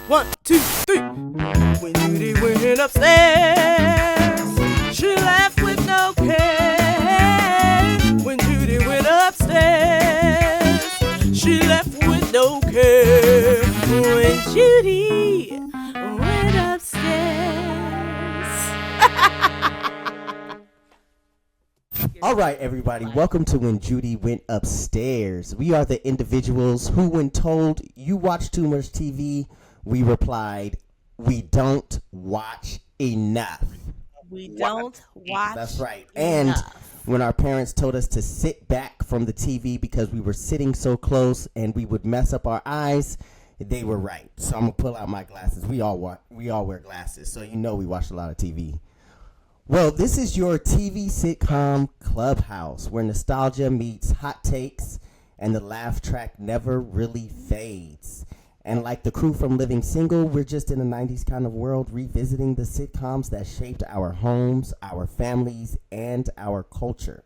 1, 2, 3. When Judy went upstairs, she left with no care. When Judy went upstairs, she left with no care. When Judy went upstairs. All right, everybody, welcome to When Judy Went Upstairs. We are the individuals who, when told you watch too much TV, we replied, we don't watch enough. We don't watch. That's right. Enough. And when our parents told us to sit back from the TV because we were sitting so close and we would mess up our eyes, they were right. So I'm going to pull out my glasses. We all wear glasses, so you know we watch a lot of TV. Well, this is your TV sitcom clubhouse where nostalgia meets hot takes and the laugh track never really fades. And like the crew from Living Single, we're just in a 90s kind of world revisiting the sitcoms that shaped our homes, our families, and our culture.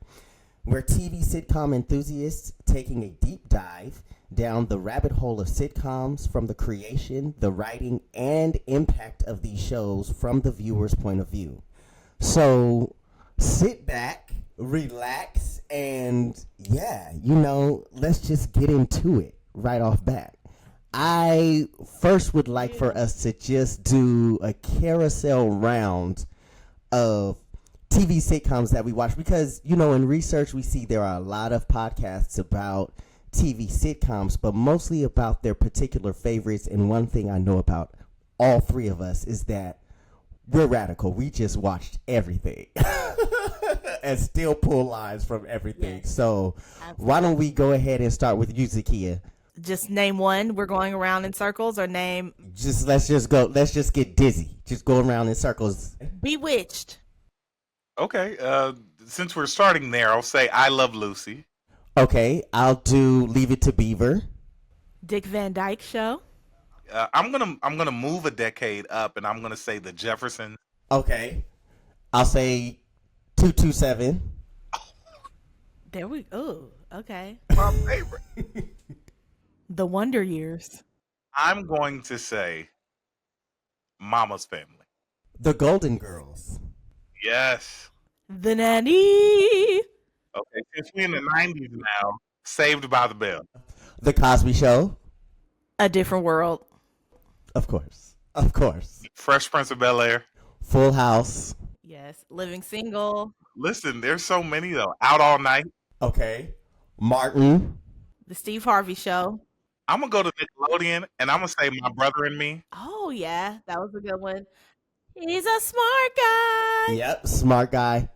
We're TV sitcom enthusiasts taking a deep dive down the rabbit hole of sitcoms from the creation, the writing, and impact of these shows from the viewer's point of view. So sit back, relax, and let's just get into it right off bat. I first would like for us to just do a carousel round of TV sitcoms that we watch because, in research we see there are a lot of podcasts about TV sitcoms, but mostly about their particular favorites. And one thing I know about all three of us is that we're radical. We just watched everything and still pull lines from everything. Yes. So why don't we go ahead and start with you, Zakiya? Just name one. We're going around in circles, or name. Let's just go. Let's just get dizzy. Just go around in circles. Bewitched. Okay. Since we're starting there, I'll say I Love Lucy. Okay. I'll do Leave It to Beaver. Dick Van Dyke Show. I'm gonna move a decade up, and I'm gonna say The Jeffersons. Okay. I'll say 227. There we go. Okay. My favorite. The Wonder Years. I'm going to say Mama's Family. The Golden Girls. Yes. The Nanny. Okay, since we're in the 90s now, Saved by the Bell. The Cosby Show. A Different World. Of course. Of course. Fresh Prince of Bel-Air. Full House. Yes. Living Single. Listen, there's so many though. Out All Night. Okay. Martin. The Steve Harvey Show. I'm going to go to Nickelodeon, and I'm going to say My Brother and Me. Oh, yeah. That was a good one. He's a smart guy. Yep, smart guy.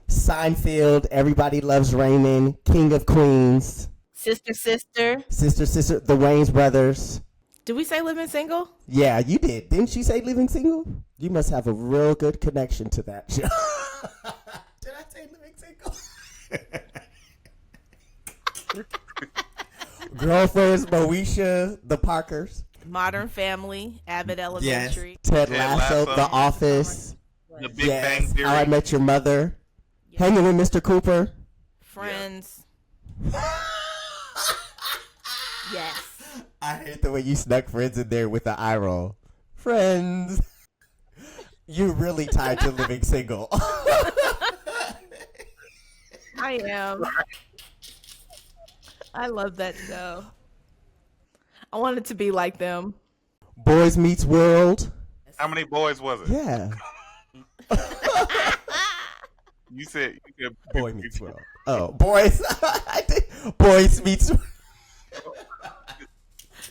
Seinfeld. Everybody Loves Raymond. King of Queens. Sister. Sister. The Wayans Brothers. Did we say Living Single? Yeah, you did. Didn't you say Living Single? You must have a real good connection to that show. Did I say Living Single? Girlfriends, Moesha, The Parkers. Modern Family, Abbott Elementary. Yes. Ted Lasso, The Office. The Big Bang Theory. How I Met Your Mother. Yes. Hanging with Mr. Cooper. Friends. Yes. I hate the way you snuck Friends in there with the eye roll. Friends. You really tied to Living Single. I am. I love that show. I wanted to be like them. Boys Meets World. How many boys was it? Yeah. You said Boy Meets World. Oh, boys. Boys Meets World.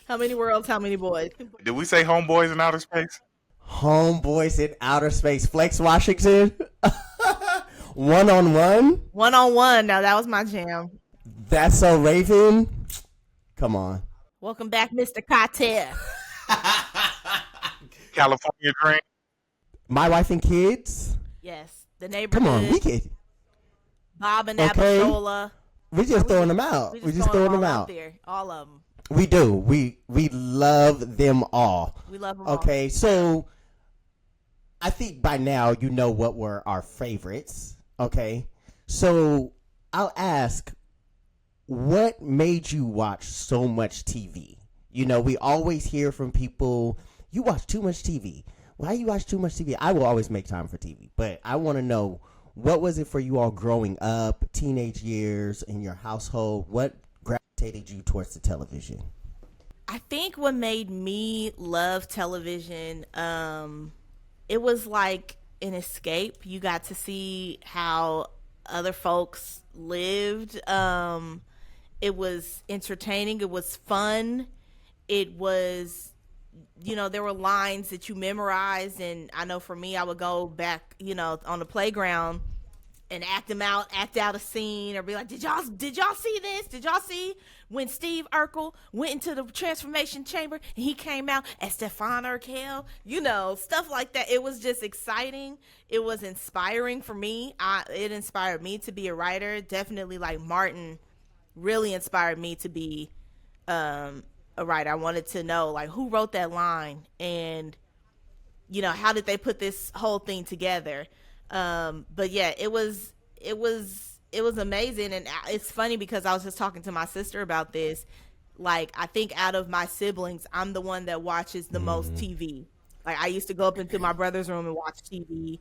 How many worlds, how many boys? Did we say Homeboys in Outer Space? Homeboys in Outer Space. Flex Washington. One-on-one. One-on-one. Now, that was my jam. That's So Raven. Come on. Welcome back, Mr. Carter. California Dream. My Wife and Kids. Yes. The Neighborhood. Come on, we can. Bob and Abishola. We're just throwing them out. We're just throwing them out. There. All of them. We do. We love them all. We love them all. Okay, so I think by now you know what were our favorites. Okay, so I'll ask, what made you watch so much TV? You know, we always hear from people you watch too much TV. Why you watch too much TV? I will always make time for TV, but I want to know, what was it for you all growing up, teenage years, in your household? What gravitated you towards the television? I think what made me love television, it was like an escape. You got to see how other folks lived. It was entertaining. It was fun. It was, there were lines that you memorized. And I know for me, I would go back, on the playground and act out a scene, or be like, did y'all see this? Did y'all see when Steve Urkel went into the transformation chamber and he came out as Stefan Urkel? Stuff like that. It was just exciting. It was inspiring for me. It inspired me to be a writer. Definitely, like Martin really inspired me to be a writer. I wanted to know, like, who wrote that line, and how did they put this whole thing together. But yeah, it was amazing. And it's funny because I was just talking to my sister about this. Like, I think out of my siblings, I'm the one that watches the most TV. Like, I used to go up into my brother's room and watch TV.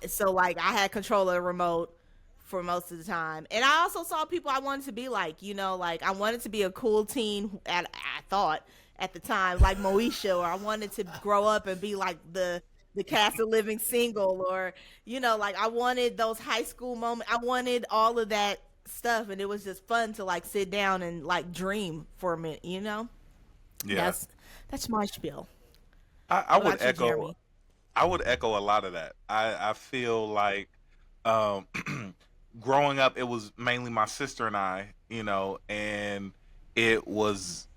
So like, I had control of the remote for most of the time. And I also saw people I wanted to be like, like I wanted to be a cool teen I thought at the time, like Moesha, or I wanted to grow up and be like the cast of Living Single, or like I wanted those high school moments. I wanted all of that stuff, and it was just fun to like sit down and like dream for a minute. Yeah, that's my spiel. I What would about you, echo. Jeremy? I would echo a lot of that. I feel like um, growing up, it was mainly my sister and I, and it was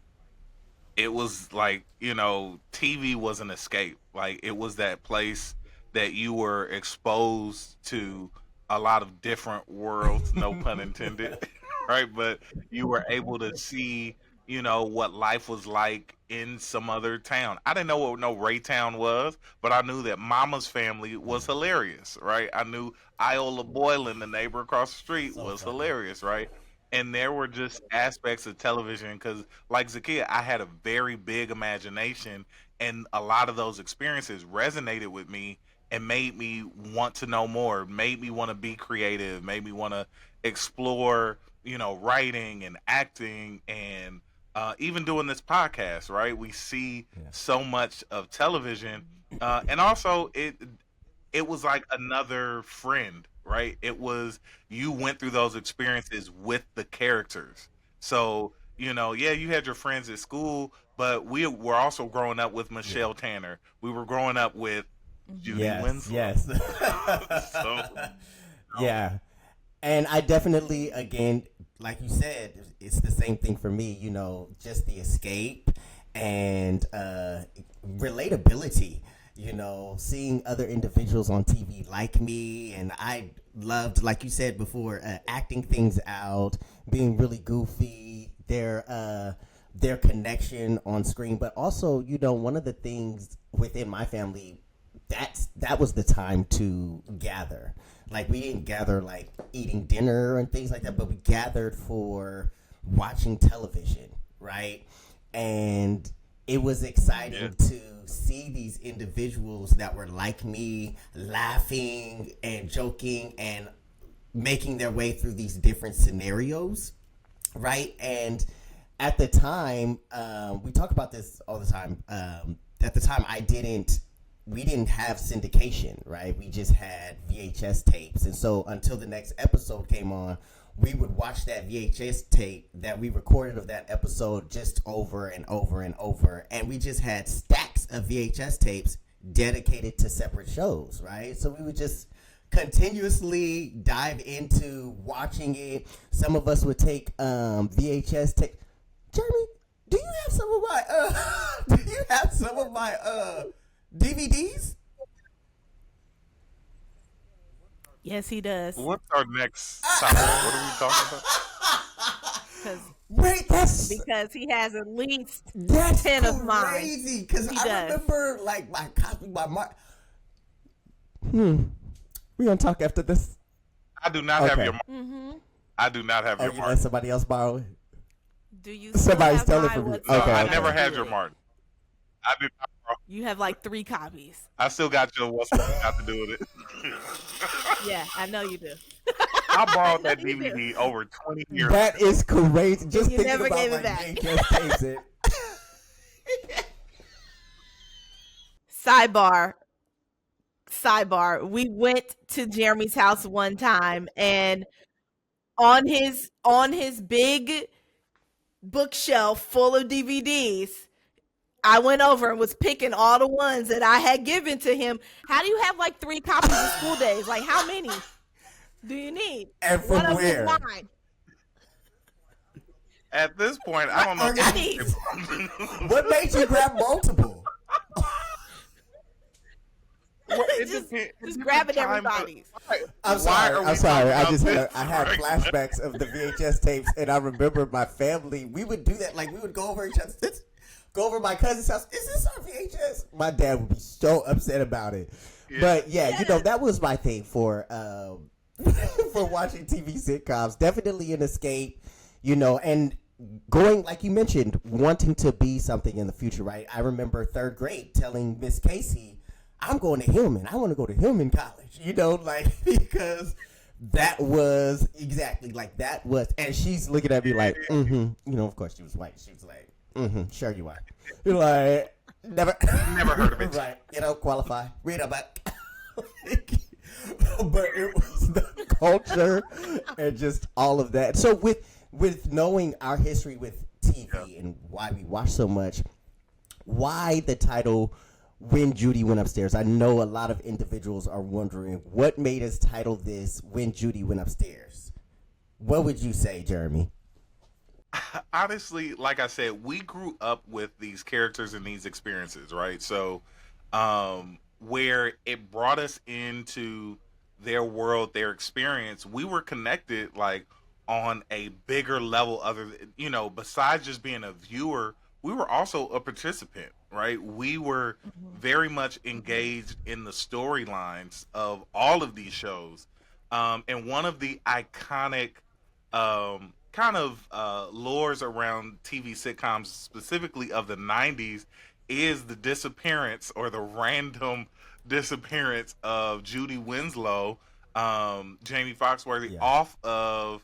like, TV was an escape. Like, it was that place that you were exposed to a lot of different worlds, no pun intended, right? But you were able to see, what life was like in some other town. I didn't know what no Raytown was, but I knew that Mama's Family was hilarious, right? I knew Iola Boylan, the neighbor across the street, So was funny. hilarious, right? And there were just aspects of television because, like Zakiya, I had a very big imagination, and a lot of those experiences resonated with me and made me want to know more, made me want to be creative, made me want to explore, writing and acting, and even doing this podcast. Right, we see Yeah. so much of television, and also it was like another friend, right? It was, you went through those experiences with the characters. So, yeah, you had your friends at school, but we were also growing up with Yeah. Michelle Tanner. We were growing up with Judy Yes, Winslow. yes. So, Yeah. And I definitely, again, like you said, it's the same thing for me, just the escape and relatability, seeing other individuals on TV like me. And I loved, like you said before, acting things out, being really goofy, their connection on screen. But also, one of the things within my family, that was the time to gather. Like, we didn't gather like eating dinner and things like that, but we gathered for watching television, right? And it was yeah, exciting to see these individuals that were like me, laughing and joking and making their way through these different scenarios, right? And at the time, we talk about this all the time. At the time, we didn't have syndication, right? We just had VHS tapes. And so until the next episode came on, we would watch that VHS tape that we recorded of that episode just over and over and over. And we just had stacks of VHS tapes dedicated to separate shows, right? So we would just continuously dive into watching it. Some of us would take VHS tape. Jeremy, do you have some of my DVDs? Yes, he does. what's our next topic? What are we talking about? Because Wait, because he has at least that's 10 of mine. crazy. Because He I does. remember like my copy, my mark. We gonna talk after this. I do not have Okay. your. I do not have Oh, your you let Martin. somebody else borrow it? Do you Somebody's still telling have for me. mine? Okay, I okay. never Let's had do your it. Martin. I did not. You have like 3 copies. I still got your what's got to do with it. Yeah, I know you do. I borrowed I that know you do. DVD over 20 years. That is crazy. Just you thinking never about gave it like back. VHS tapes. Sidebar. We went to Jeremy's house one time, and on his big bookshelf full of DVDs, I went over and was picking all the ones that I had given to him. How do you have like 3 copies of School Days? Like, how many do you need? And One from of them is where? mine. At this point, I don't know. Right. What made you grab multiple? Well, it Just depends- just it grabbing depends on time, everybody's. but- I'm Why sorry. are we I'm sorry. talking I just about had, this I had right flashbacks of the VHS tapes, and I remember my family. We would do that. Like we would go over each other's, go over my cousin's house. Is this our VHS? My dad would be so upset about it. Yeah. But yeah, you know that was my thing for for watching TV sitcoms. Definitely an escape, you know, and going like you mentioned, wanting to be something in the future. Right? I remember 3rd grade telling Miss Casey, I'm going to Hillman. I want to go to Hillman College, you know, like, because that was exactly like that was, and she's looking at me like, you know, of course she was white. She was like, sure you are. You're like, never heard of it. Right. You don't qualify. Read about but it was the culture and just all of that. So with knowing our history with TV and why we watch so much, why the title When Judy Went Upstairs? I know a lot of individuals are wondering what made us title this When Judy Went Upstairs. What would you say, Jeremy? Honestly, like I said, we grew up with these characters and these experiences, right? So, where it brought us into their world, their experience, we were connected like on a bigger level. Other than, you know, besides just being a viewer, we were also a participant, right? We were very much engaged in the storylines of all of these shows. And one of the iconic kind of lures around TV sitcoms, specifically of the 90s, is the disappearance or the random disappearance of Judy Winslow, Jamie Foxworthy, off of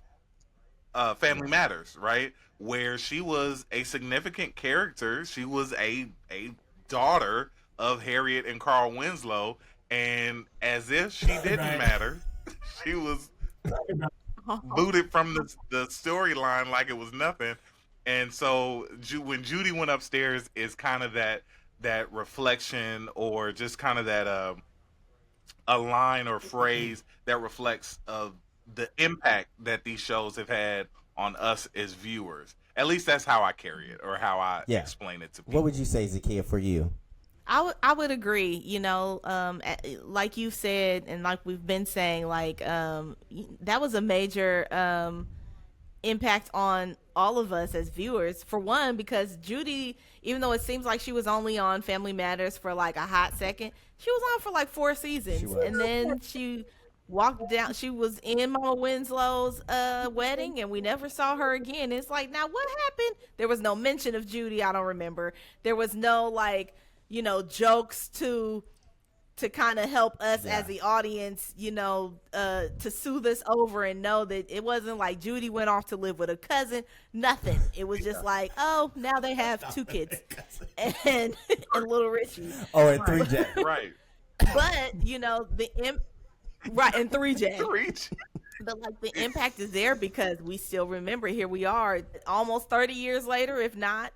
Family Matters, right? Where she was a significant character. She was a daughter of Harriet and Carl Winslow, and as if she didn't matter, she was booted from the storyline like it was nothing. And so when Judy Went Upstairs is kind of that reflection, or just kind of that a line or phrase that reflects of the impact that these shows have had on us as viewers. At least that's how I carry it, or how I explain it to people. What would you say, Zakiya, for you? I would agree. You know, like you said, and like we've been saying, like that was a major impact on all of us as viewers. For one, because Judy, even though it seems like she was only on Family Matters for like a hot second, she was on for like 4 seasons, and then she walked down. She was in Mama Winslow's wedding, and we never saw her again. It's like, now what happened? There was no mention of Judy. I don't remember. There was no like, you know, jokes to kind of help us as the audience, you know, to soothe us over and know that it wasn't like Judy went off to live with a cousin. Nothing. It was just like, oh, now they have 2 kids and Little Richie. Oh, and 3J. Right. But you know right, and 3J. But like the impact is there because we still remember. Here we are, almost 30 years later, if not.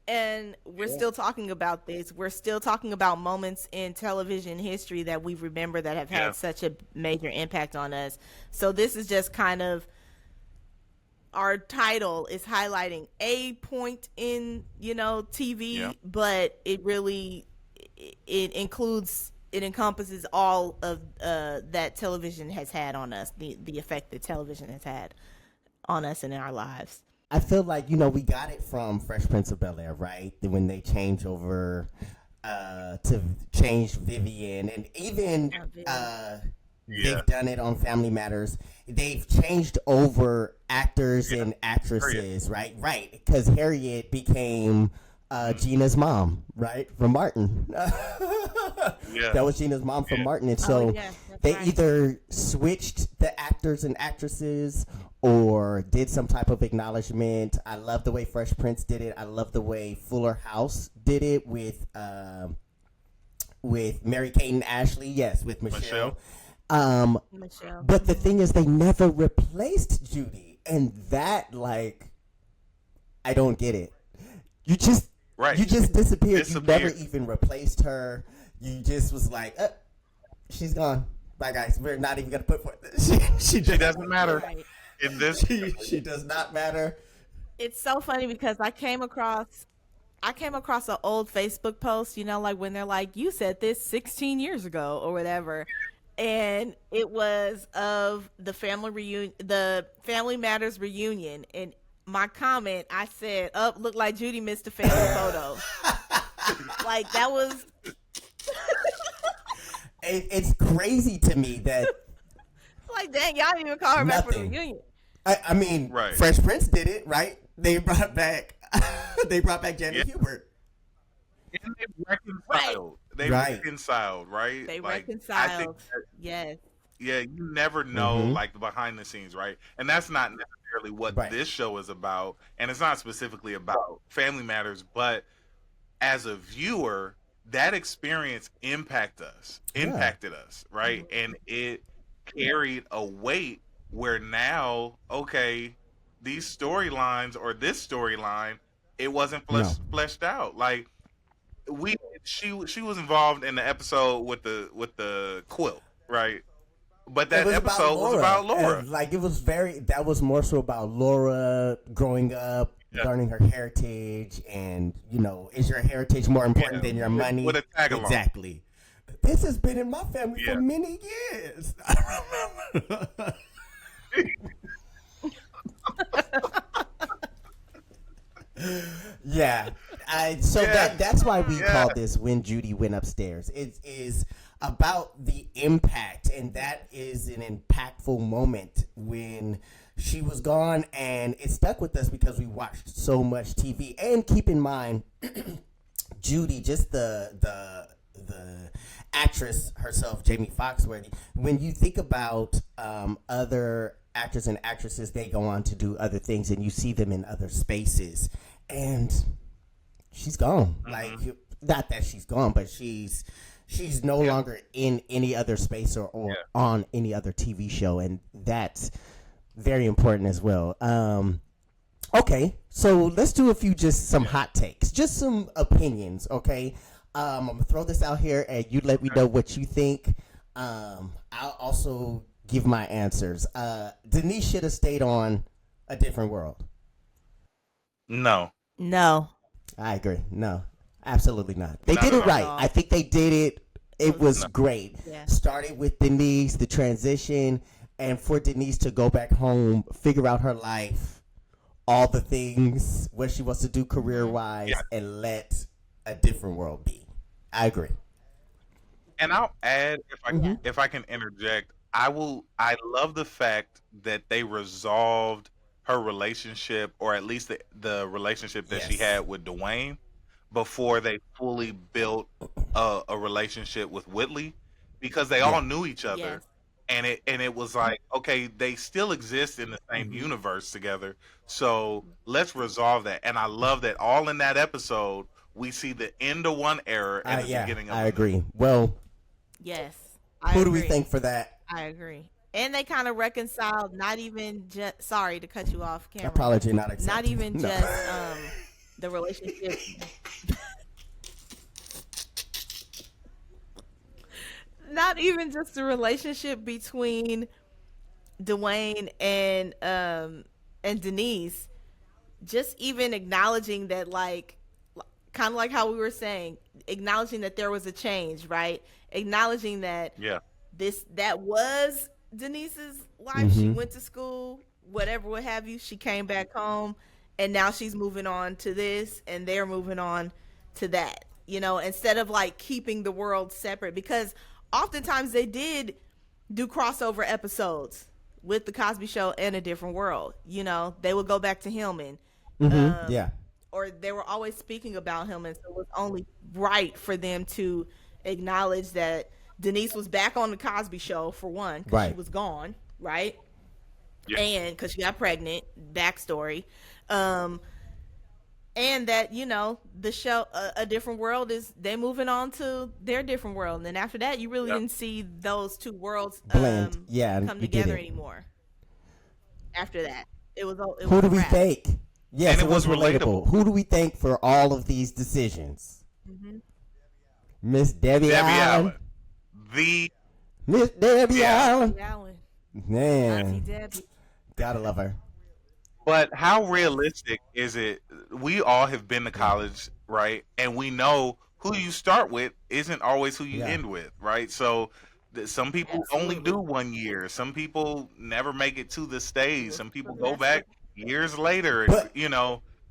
And we're still talking about this. We're still talking about moments in television history that we remember that have had such a major impact on us. So this is just kind of, our title is highlighting a point in, you know, TV, but it really, it encompasses all of that television has had on us, the effect that television has had on us and in our lives. I feel like, you know, we got it from Fresh Prince of Bel-Air, right? When they change over to change Vivian, and even they've done it on Family Matters. They've changed over actors and actresses, right? Right, because Harriet became Gina's mom, right, from Martin. Yeah. That was Gina's mom from Yeah. Martin, and Oh so yes, that's they right. either switched the actors and actresses or did some type of acknowledgement. I love the way Fresh Prince did it. I love the way Fuller House did it with Mary Kate and Ashley. Yes, with Michelle. Michelle. Michelle. But the thing is, they never replaced Judy, and that, like, I don't get it. You just Right. you just disappeared. You never Disappeared. even replaced her. You just was like, she's gone. Bye, guys. We're not even gonna put forth. She She doesn't matter Right. in this. she does not matter. It's so funny because I came across an old Facebook post, you know, like when they're like, you said this 16 years ago or whatever. And it was of the Family Matters reunion. And my comment, I said, "Up, look like Judy missed a family photo." Like that was It's crazy to me that like, dang, y'all didn't even call her back for the Nothing. reunion. I mean, Right. Fresh Prince did it, right? They brought back they brought back Janet Yeah. Hubert. And they reconciled. They Right. reconciled, right? They Like, I think reconciled. that, Yes. yeah, you never know, Mhm. like the behind the scenes, right? And that's not necessarily what Right. this show is about, and it's not specifically about Family Matters, but as a viewer, that experience impacted us, right? And it carried a weight where now, okay, these storylines or this storyline, it wasn't fleshed out. Like she was involved in the episode with the quilt, right? But It that was episode was about Laura. Like that was more so about Laura growing up, Yeah. learning her heritage, and is your heritage more important Yeah, than your money? with a tag-along. Exactly. This has been in my family Yeah. for many years. I remember. Yeah. So Yeah. that's why we Yeah. call this When Judy Went Upstairs. It is about the impact, and that is an impactful moment when she was gone, and it stuck with us because we watched so much TV. And keep in mind, Judy, just the actress herself, Jamie Foxworthy. When you think about other actors and actresses, they go on to do other things, and you see them in other spaces, and she's gone. Like, not that she's gone, but she's no longer in any other space or on any other TV show, and that's very important as well. Okay, so let's do some hot takes, just some opinions. Okay, I'm gonna throw this out here, and you let me know what you think. I'll also give my answers. Denise should have stayed on A Different World. No. No. I agree. No, absolutely not. They Not did at it all. right. I think they did it. It was great. Yeah. Started with Denise, the transition, and for Denise to go back home, figure out her life, all the things, what she wants to do career-wise, and let A Different World be. I agree. And I'll add, if I can interject, I love the fact that they resolved her relationship, or at least the relationship that she Yes. had with Dwayne, before they fully built a relationship with Whitley, because they all knew each other. Yes. And it was like, okay, they still exist in the same universe together, so let's resolve that. And I love that all in that episode we see the end of one era and the beginning of I another. agree. Well, Yes. who do we think for that? I agree. And they kind of reconciled, not even just, sorry to cut you off, Camryn. Apology not accepted. Not even No. just the relationship. Not even just the relationship between Dwayne and Denise. Just even acknowledging that, like, kind of like how we were saying, acknowledging that there was a change, right? Acknowledging that that was Denise's life. She went to school, whatever, what have you. She came back home, and now she's moving on to this, and they're moving on to that. Instead of like keeping the world separate, because oftentimes they did do crossover episodes with the Cosby Show and A Different World. They would go back to Hillman. Yeah. or they were always speaking about him, and so it was only right for them to acknowledge that Denise was back on the Cosby Show for one, because she Right. was gone, right? Yeah. And because she got pregnant, backstory. Um, and that, the show, a different world, is they moving on to their different world, and then after that you really Yep. didn't see those two worlds Blend. Yeah, come you together didn't. anymore. After that, it was Who a do we wrap. thank? Yes, And it it was was relatable. relatable. Who do we thank for all of these decisions? Mm-hmm. Miss Debbie Debbie Allen. Allen. The Miss Debbie Yeah. Allen. Allen, Auntie Man, Debbie. gotta love her. But how realistic is it? We all have been to college, right? And we know who you start with isn't always who you Yeah. end with, right? So some people only Absolutely. do 1 year. Some people never make it to the stage. Some people go That's back it. years later, But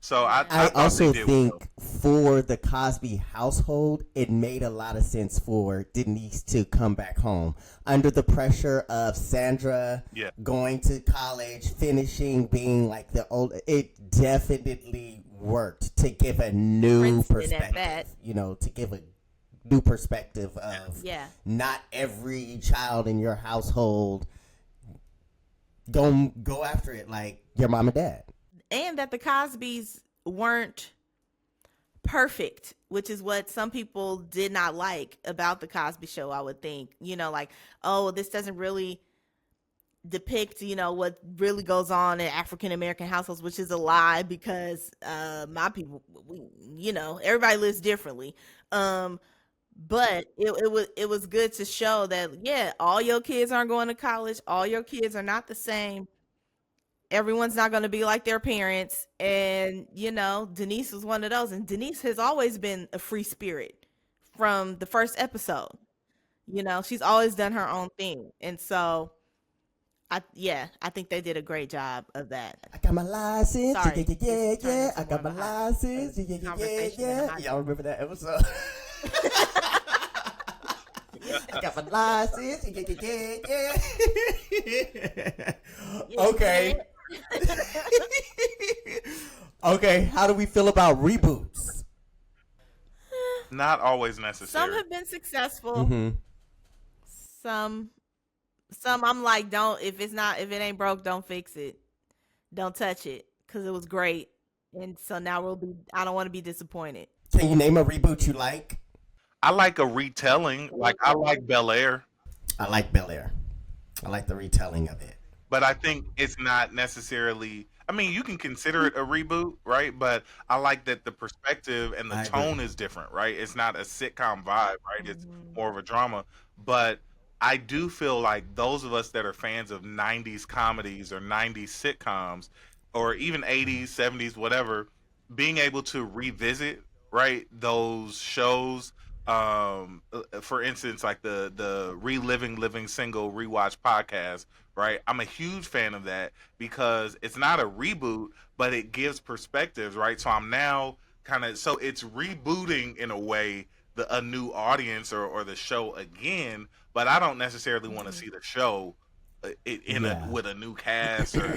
So I I thought also they did well. think for the Cosby household, it made a lot of sense for Denise to come back home under the pressure of Sandra Yeah. going to college, finishing, being like the old. It definitely worked to give a new Princeton at perspective. that. To give a new perspective of Yeah. not every child in your household go after it like your mom and dad. And that the Cosbys weren't perfect, which is what some people did not like about the Cosby Show, I would think. Like, oh, this doesn't really depict, what really goes on in African American households, which is a lie, because my people, everybody lives differently. But it was good to show that, yeah, all your kids aren't going to college, all your kids are not the same. Everyone's not going to be like their parents. And, Denise was one of those. And Denise has always been a free spirit from the first episode. She's always done her own thing. And so, I think they did a great job of that. I got my license, Sorry, yeah, yeah, this turned yeah. into I got my more of a hot license, yeah, yeah, yeah, conversation than a yeah. hot Y'all remember that episode? I got my license, yeah, yeah, yeah, yeah. Okay. Okay, how do we feel about reboots? Not always Some necessary. have been successful. Mm-hmm. Some I'm like, don't, if it ain't broke, don't fix it. Don't touch it, because it was great. And so now I don't want to be disappointed. Can you name a reboot you like? I like a retelling. Like I like Bel Air, I like Bel Air. I like the retelling of it. but I think it's not necessarily. I mean, you can consider it a reboot, right? But I like that the perspective and the I agree. tone is different, right? It's not a sitcom vibe, right? It's Mhm. more of a drama. But I do feel like those of us that are fans of 90s comedies or 90s sitcoms or even 80s, 70s, whatever, being able to revisit, right, those shows. For instance, like the Reliving Living Single rewatch podcast, right? I'm a huge fan of that because it's not a reboot, but it gives perspectives, right? So I'm now so it's rebooting in a way a new audience or the show again, but I don't necessarily want to see the show Yeah. with a new cast or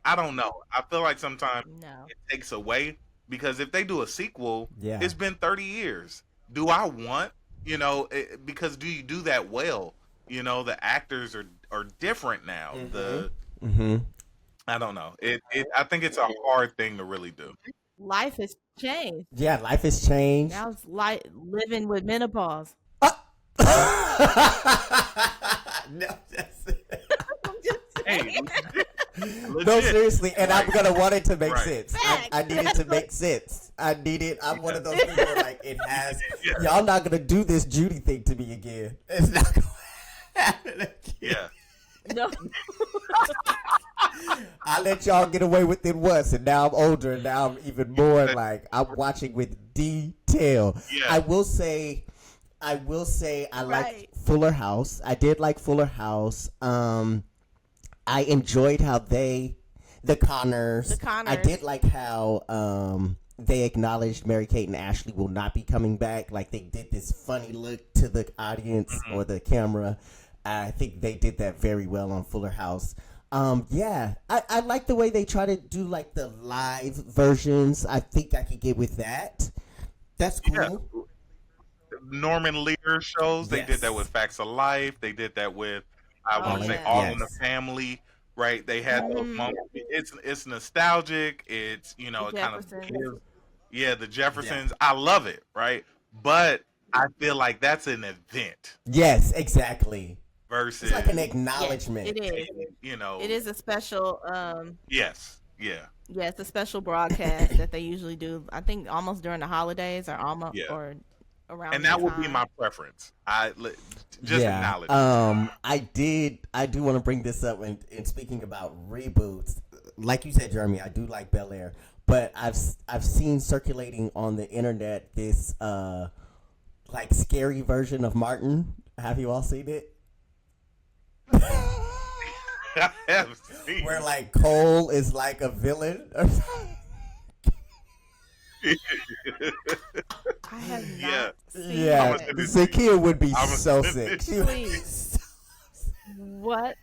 I don't know. I feel like sometimes No. it takes away because if they do a sequel, Yeah. it's been 30 years. Do I want, because do you do that well? The actors are different now. Mm-hmm. I don't know. I think it's a hard thing to really do. Life has changed. Yeah, life has changed. Now it's like living with menopause. No, that's it. I'm just Hey, No, legit. seriously, and I'm gonna want it to make Right. sense. Facts. I need it to make sense. I'm one of those people where, like, it has. Yeah. Y'all not gonna do this Judy thing to me again. It's not gonna happen again. Yeah. no. I let y'all get away with it once, and now I'm older, and now I'm even more like I'm watching with detail. Yeah. I will say I like Right. Fuller House. I did like Fuller House. I enjoyed how the Connors. I did like how they acknowledged Mary Kate and Ashley will not be coming back. Like, they did this funny look to the audience or the camera. I think they did that very well on Fuller House. Yeah, I like the way they try to do like the live versions. I think I could get with that. That's Yeah. cool. Norman Lear shows. They did that with Yes. Facts of Life. They did that with, I Oh want All to in, say, yeah. All in the yes. Family. Right? They had those Mm, moments. It's nostalgic. It's the it kind of Jeffersons. gives, yeah, the Yeah. Jeffersons. I love it. Right? But I feel like that's an event Yes, exactly. It's like an versus, Yes, acknowledgement. it is. you It know, is a special. yes, yeah, Yeah, it's a special broadcast that they usually do. I think almost during the holidays or almost yeah. or around And that that would be time. my preference. Just Yeah. acknowledge it. I do want to bring this up in speaking about reboots. Like you said, Jeremy, I do like Bel Air, but I've seen circulating on the internet this like scary version of Martin. Have you all seen it? I have seen. Where like Cole is like a villain or something. I have not Yeah. seen Yeah, I'ma that. send it to you. Zakiya would be I'ma so send sick. it. She would be Please. What?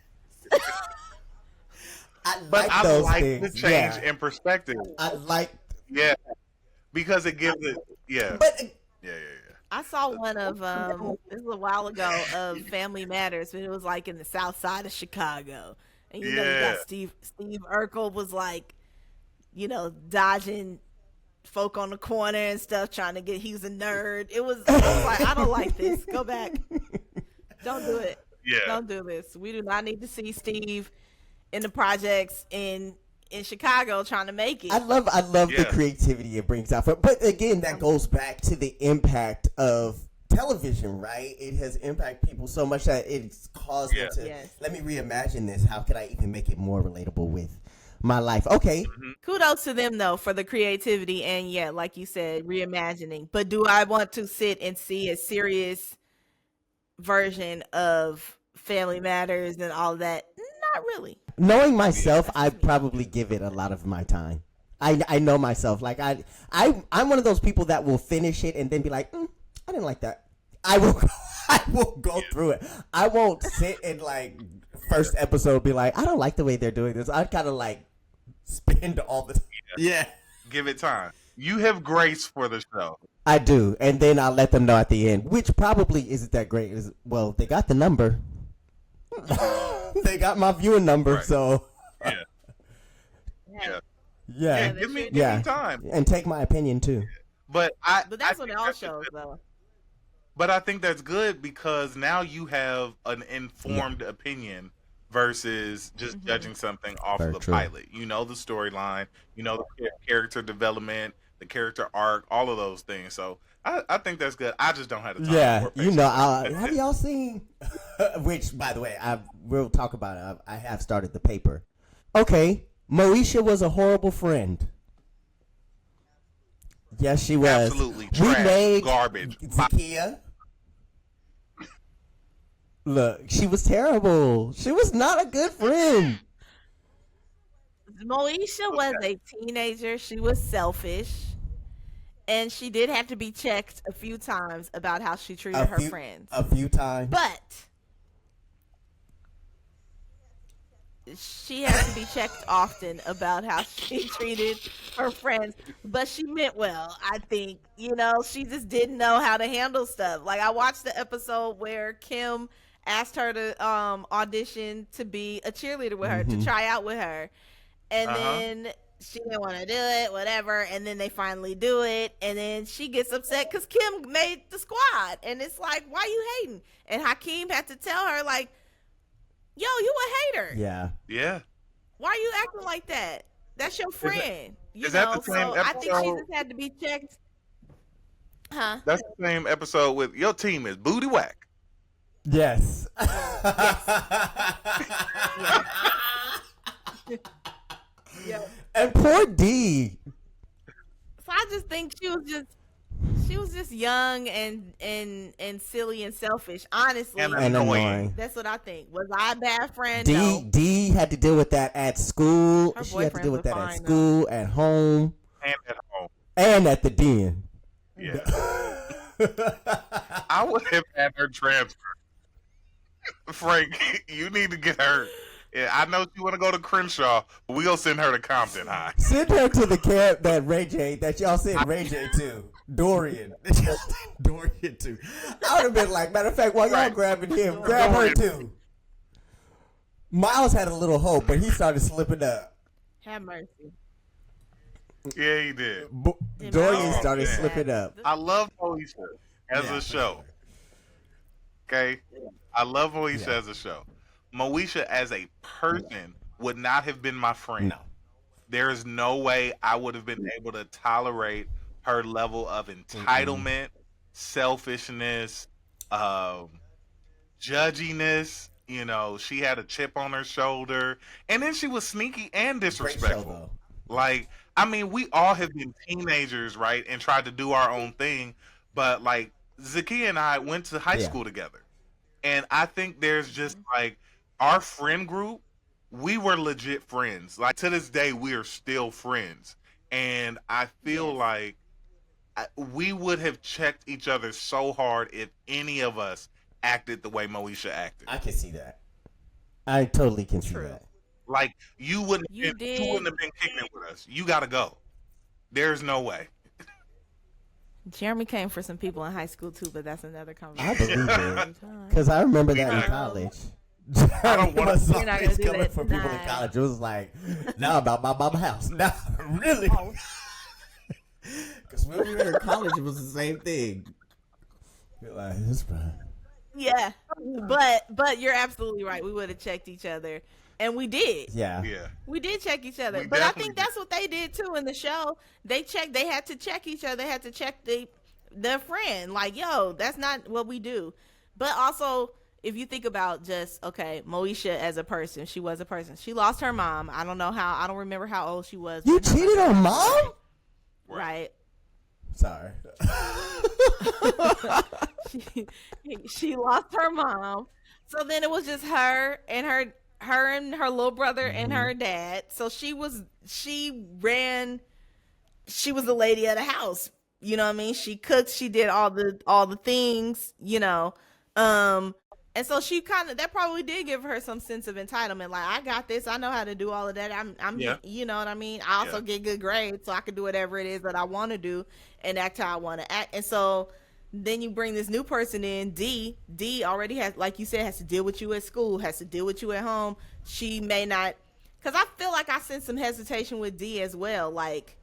I But like I those like things. the change Yeah, in perspective. I like, Yeah, because it gives it. Yeah, but yeah. I saw one of this was a while ago of Family Matters, but it was like in the South Side of Chicago, and you know you Yeah, got Steve Urkel was like dodging folk on the corner and stuff, trying to get. He was a nerd. I was like, I don't like this. Go back. Don't do it. yeah, Don't do this. We do not need to see Steve in the projects in Chicago trying to make it. I love the yeah, creativity it brings out. But again, that goes back to the impact of television, right? It has impacted people so much that it's caused them yeah. to Yes. let me reimagine this. How could I even make it more relatable with my life? Okay, Hmm. Kudos to them though for the creativity and yeah, like you said, reimagining. But do I want to sit and see a serious version of Family Matters and all that? Not really. knowing Yeah. myself, That's I just me. probably give it a lot of my time. I know myself. Like I'm one of those people that will finish it and then be like, I didn't like that. I will I will go Yeah. through it. I won't sit and like first episode be like, I don't like the way they're doing this. I kind of like spend all the yeah. Give it time. You have grace for the show. I do, and then I'll let them know at the end, which probably isn't that great. Well, they got the number. They got my viewing number, Right. so Yeah, Yeah. yeah, yeah, yeah. they Give me, sure give yeah, me time. and take my opinion too. But I, But I that's what think it all that's shows though. But I think that's good because now you have an informed opinion versus just judging something off Very the true. pilot. You know the storyline, you know the character development, the character arc, all of those things. So I think that's good. I just don't have the time. Yeah, or you know, patience. have y'all seen? Which, by the way, we'll talk about it. I have started the paper. Okay, Moesha was a horrible friend. Yes, she was. Absolutely We trash, made garbage. Zakiya. Look, she was terrible. She was not a good friend. Moesha was Okay. a teenager. She was selfish. And she did have to be checked a few times about how she treated her friends. A few times. But she had to be checked often about how she treated her friends. But she meant well, I think. She just didn't know how to handle stuff. Like I watched the episode where Kim asked her to audition to be a cheerleader with her, to try out with her. And Uh huh. then she didn't want to do it, whatever. And then they finally do it. And then she gets upset because Kim made the squad. And it's like, why you hating? And Hakeem had to tell her, like, yo, you a hater. Yeah. Yeah. Why are you acting like that? That's your Is that, friend. is that the same So I think she episode? just had to be checked. Huh? That's the same episode with your team is booty whack. Yes. Yeah. Yeah. And poor D. So I just think she was just young and silly and selfish. Honestly, And And annoying. annoying. that's what I think. Was I a bad friend? D No. D had to deal with that at school. Her She had to deal boyfriends with were that at fine though. school, at home, And at home. and at the den. Yeah. I would have had her transferred. Frank, you need to get her. Yeah, I know she want to go to Crenshaw, but we gonna send her to Compton High. Send her to the camp that Ray J, that y'all sent Ray J to. Dorian. Dorian too. I would have been like, matter of fact, while y'all Right. grabbing him, grab her Dorian. too. Miles had a little hope, but he started slipping up. Have mercy. Yeah, he did. Dorian Oh, started man. slipping up. I love Moesha as Yeah, a for show. sure. Okay, I love Moesha Yeah. as a show. Moesha as a person would not have been my friend. No. There is no way I would have been able to tolerate her level of entitlement, selfishness, um, judginess. You know, she had a chip on her shoulder, and then she was sneaky and Great show, disrespectful. though. Like, I mean, we all have been teenagers, right, and tried to do our own thing, but like Zakiya and I went to high Yeah. school together, and I think there's just like our friend group. We were legit friends. Like to this day, we are still friends, and I feel Yes. like we would have checked each other so hard if any of us acted the way Moesha acted. I can see that. I totally can see True. that. Like you wouldn't You you wouldn't did. have been kicking it with us. You gotta go. There's no way. Jeremy came for some people in high school too, but that's another I conversation. believe it. Because I remember that in not- college. I don't wanna- was We're not always gonna do coming that for people in tonight. college. It was like, now about my mama house. Now, really? Oh. Because when we were in college, it was the same thing. You're like, this fine. Yeah, but you're absolutely right. We would have checked each other, and we did. Yeah. Yeah. We did check each other, We but I definitely think did. that's what they did too in the show. They checked. They had to check each other. They had to check their friend. Like, yo, that's not what we do. But also, if you think about just Moesha as a person, she was a person. She lost her mom. I don't know how. I don't remember how old she was. You when her cheated mother on passed mom? away. Right. Sorry. She lost her mom, so then it was just her and her little brother and her dad. So she was the lady of the house. You know what I mean? She cooked, she did all the things, and so she that probably did give her some sense of entitlement. Like, I got this, I know how to do all of that. I'm Yeah. you know what I mean? I also Yeah. get good grades, so I can do whatever it is that I want to do and act how I want to act. And so then you bring this new person in, D. D already has, like you said, has to deal with you at school, has to deal with you at home. She may not, because I feel like I sense some hesitation with D as well. Like,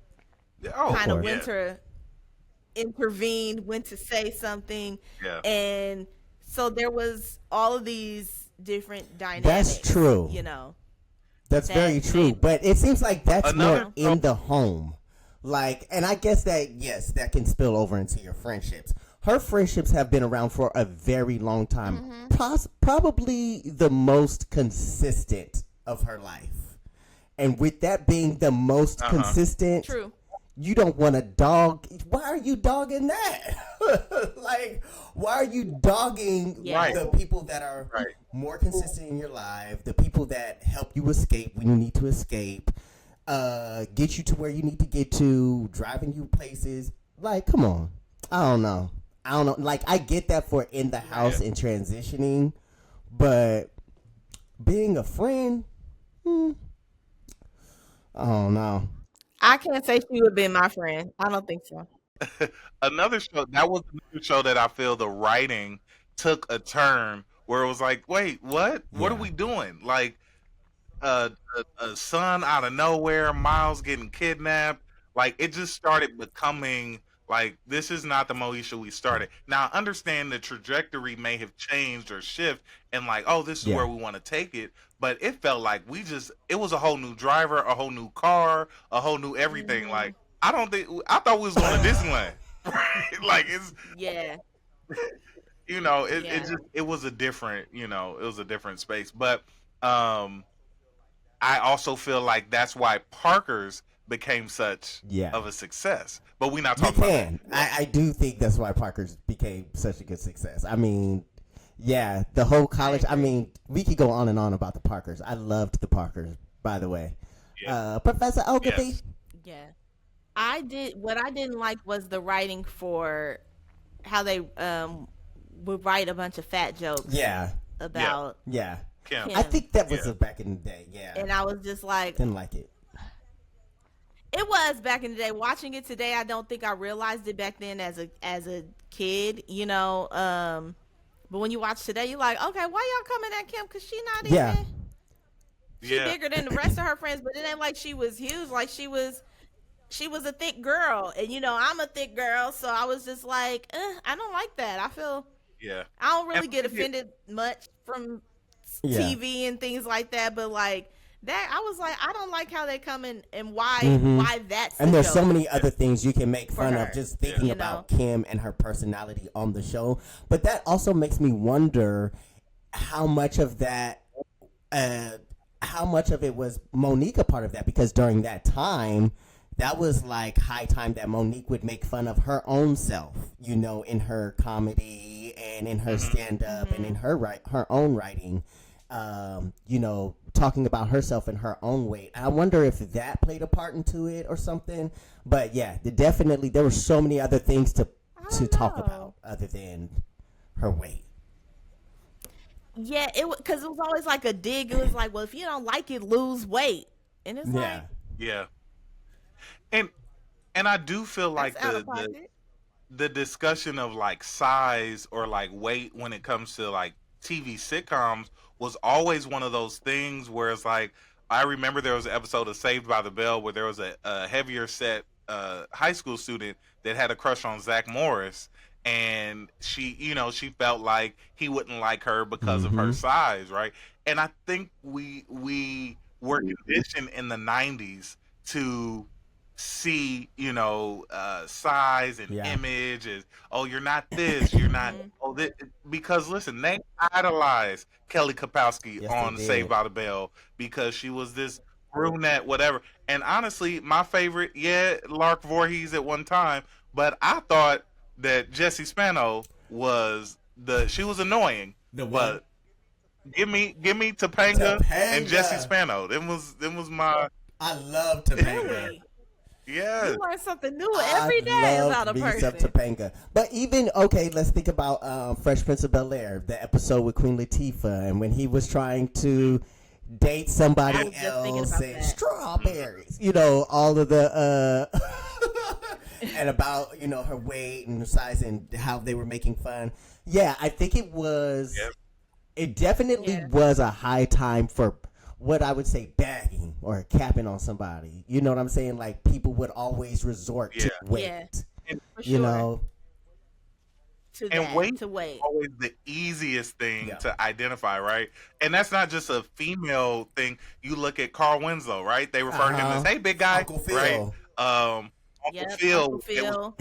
Oh, kind of yeah. when to intervene, when to say something. Yeah. And so there was all of these different dynamics. That's true. That's That very true. made- But it seems like that's Another- more in the home. Like, and I guess that, yes, that can spill over into your friendships. Her friendships have been around for a very long time. Probably the most consistent of her life. And with that being the most consistent, True. you don't want to dog. Why are you dogging that? Like, why are you dogging Yeah. the people that are Right. more consistent in your life, the people that help you escape when you need to escape, get you to where you need to get to, driving you places? Like, come on. I don't know. Like, I get that for in the house and transitioning, but being a friend, I don't know. I can't say she would have been my friend. I don't think so. Another show that was another show that I feel the writing took a turn where it was like, wait, what? What are Yeah. we doing? Like a son out of nowhere, Miles getting kidnapped. Like it just started becoming like this is not the Moesha we started. Now I understand the trajectory may have changed or shift and like, oh, this is Yeah. where we want to take it. But it felt like it was a whole new driver, a whole new car, a whole new everything. Like I thought we was going to Disneyland. Right? Like it's Yeah. it was a different it was a different space. But I also feel like that's why Parker's became such Yeah. of a success. But we're not You talking about can. I do think that's why Parker's became such a good success. I mean, yeah, the whole college. I mean, we could go on and on about the Parkers. I loved the Parkers, by the way. Yeah. Professor Ogilvy. Yes. Yeah. What I didn't like was the writing for how they would write a bunch of fat jokes Yeah, about yeah. Kim. I Kim. think that was Yeah. back in the day. Yeah, And I was just like, didn't like it. it was back in the day. Watching it today, I don't think I realized it back then as a kid, you know. But when you watch today, you're like, okay, why y'all coming at Kim? Cause she not Yeah. even she Yeah. bigger than the rest of her friends, but it ain't like she was huge. Like she was a thick girl, and you know I'm a thick girl, so I was just like, I don't like that. Yeah. I don't And really get offended much from Yeah. TV and things like that, but like that, I was like, I don't like how they come in and why that's And the there's so joke. many other things you can make fun her, of just thinking you about know? Kim and her personality on the show. But that also makes me wonder how much of that, how much of it was Monique a part of that? Because during that time, that was like high time that Monique would make fun of her own self, you know, in her comedy and in her stand up and in her own writing. You know, talking about herself in her own way. I wonder if that played a part into it or something. But yeah, definitely there were so many other things to don't talk know. about other than her weight. Yeah, because it was always like a dig. It was like, well, if you don't like it, lose weight, and it's Yeah. like Yeah. And I do feel that's like out of pocket. the discussion of like size or like weight when it comes to like TV sitcoms was always one of those things where it's like I remember there was an episode of Saved by the Bell where there was a heavier set high school student that had a crush on Zach Morris, and she felt like he wouldn't like her because of her size, right? And I think we were conditioned in the 90s to see size and Yeah. image as, oh, you're not this, you're not, oh, this, because listen, they idolized Kelly Kapowski Yes, on they Saved did. by the Bell because she was this brunette, whatever. And honestly, my favorite, yeah, Lark Voorhees at one time, but I thought that Jessie Spano she was annoying. The But give me Topanga and Jessie Topanga. Spano. Them was my, I love Topanga. Really, yeah. you learn something new every day about a me some person. Topanga. But even okay, let's think about Fresh Prince of Bel Air, the episode with Queen Latifah, and when he was trying to date I somebody was just thinking else about and that. strawberries, you know, all of the and about her weight and her size and how they were making fun. Yeah, I think it was. Yep. It definitely Yeah. was a high time for what I would say bagging or capping on somebody. You know what I'm saying? Like people would always resort to Yeah. weight. Yeah. And, For You sure. know, To and that, weight to wait. is always the easiest thing Yeah. to identify, right? And that's not just a female thing. You look at Carl Winslow, right? They refer to him as, hey, big guy, Uncle Phil. right? Uncle Yep, Phil. Uncle Phil.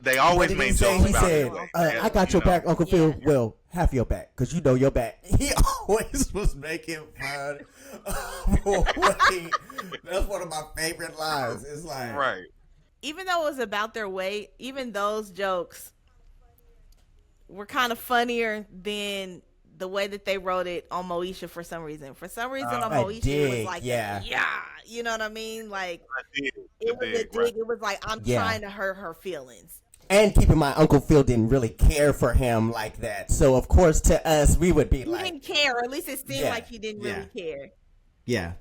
They What always did made he say? jokes He about said, his weight. "I got your back, Uncle Phil. Yeah. Well, half your back, because you know your back." He always was making fun of weight. That's one of my favorite lines. It's like, Right. Even though it was about their weight, even those jokes were kind of funnier than the way that they wrote it on Moesha for some reason. For some reason on A Moesha, it was dig, like, yeah. you know what I mean? Like, It it was a dig. right. It was like, I'm Yeah. trying to hurt her feelings. and keep in mind, Uncle Phil didn't really care for him like that. So of course, to us, we would be He like, didn't care, or at least it seemed Yeah, like he didn't yeah. really care. "Yeah,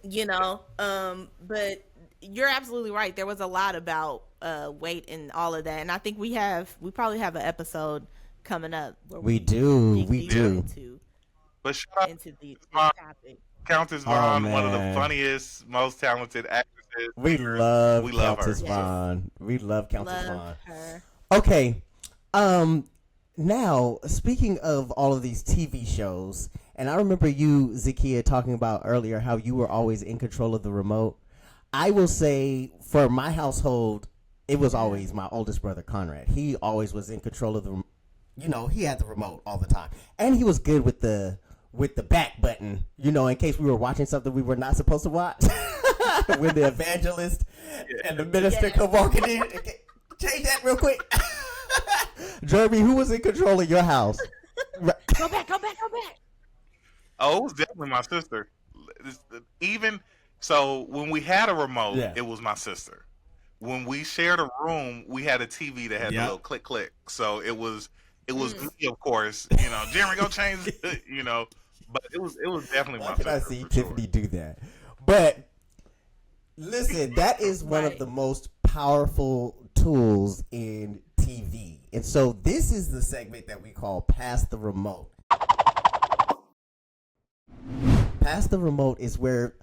You know, but you're absolutely right. There was a lot about weight and all of that, and I think we probably have an episode coming up where we do, dig we deeper do." But shout out into the Vaughn. topic. Countess Oh, Vaughn, one of the man. funniest, most talented actresses. We singers. love We love her. Countess Yes. Vaughn. We love Countess Love Vaughn. her. Okay. Now, speaking of all of these TV shows, and I remember you, Zakiya, talking about earlier how you were always in control of the remote. I will say, for my household, it was always my oldest brother, Conrad. He always was in control of the, he had the remote all the time. And he was good with the back button, in case we were watching something we were not supposed to watch. When the evangelist and the minister Yeah. come walking in. Change that real quick. Jeremy, who was in control of your house? Go back. Oh, it was definitely my sister. Even so, when we had a remote, Yeah. it was my sister. When we shared a room, we had a TV that had the Yep. little click. So it was me, of course. Jeremy, go change. But it was definitely Why my can I sister see for sure. Tiffany do that? But listen, that is one of Right. the most powerful tools in TV. And so this is the segment that we call Pass the Remote. Pass the Remote is where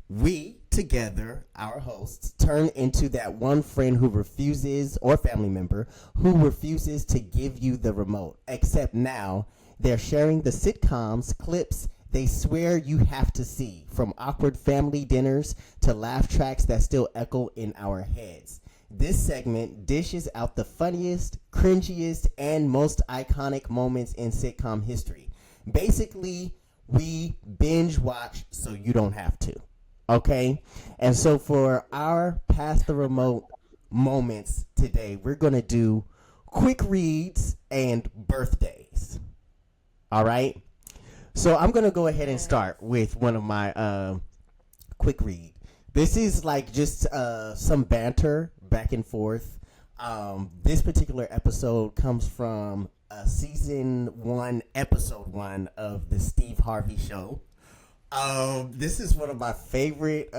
we together, our hosts, turn into that one friend who refuses, or family member, who refuses to give you the remote. Except now, they're sharing the sitcoms, clips they swear you have to see, from awkward family dinners to laugh tracks that still echo in our heads. This segment dishes out the funniest, cringiest, and most iconic moments in sitcom history. Basically, we binge watch so you don't have to. Okay? And so for our Pass the Remote moments today, we're going to do quick reads and birthdays. All right? So I'm going to go ahead and start with one of my quick read. This is like just some banter back and forth. This particular episode comes from season 1, episode 1 of the Steve Harvey Show. This is one of my favorite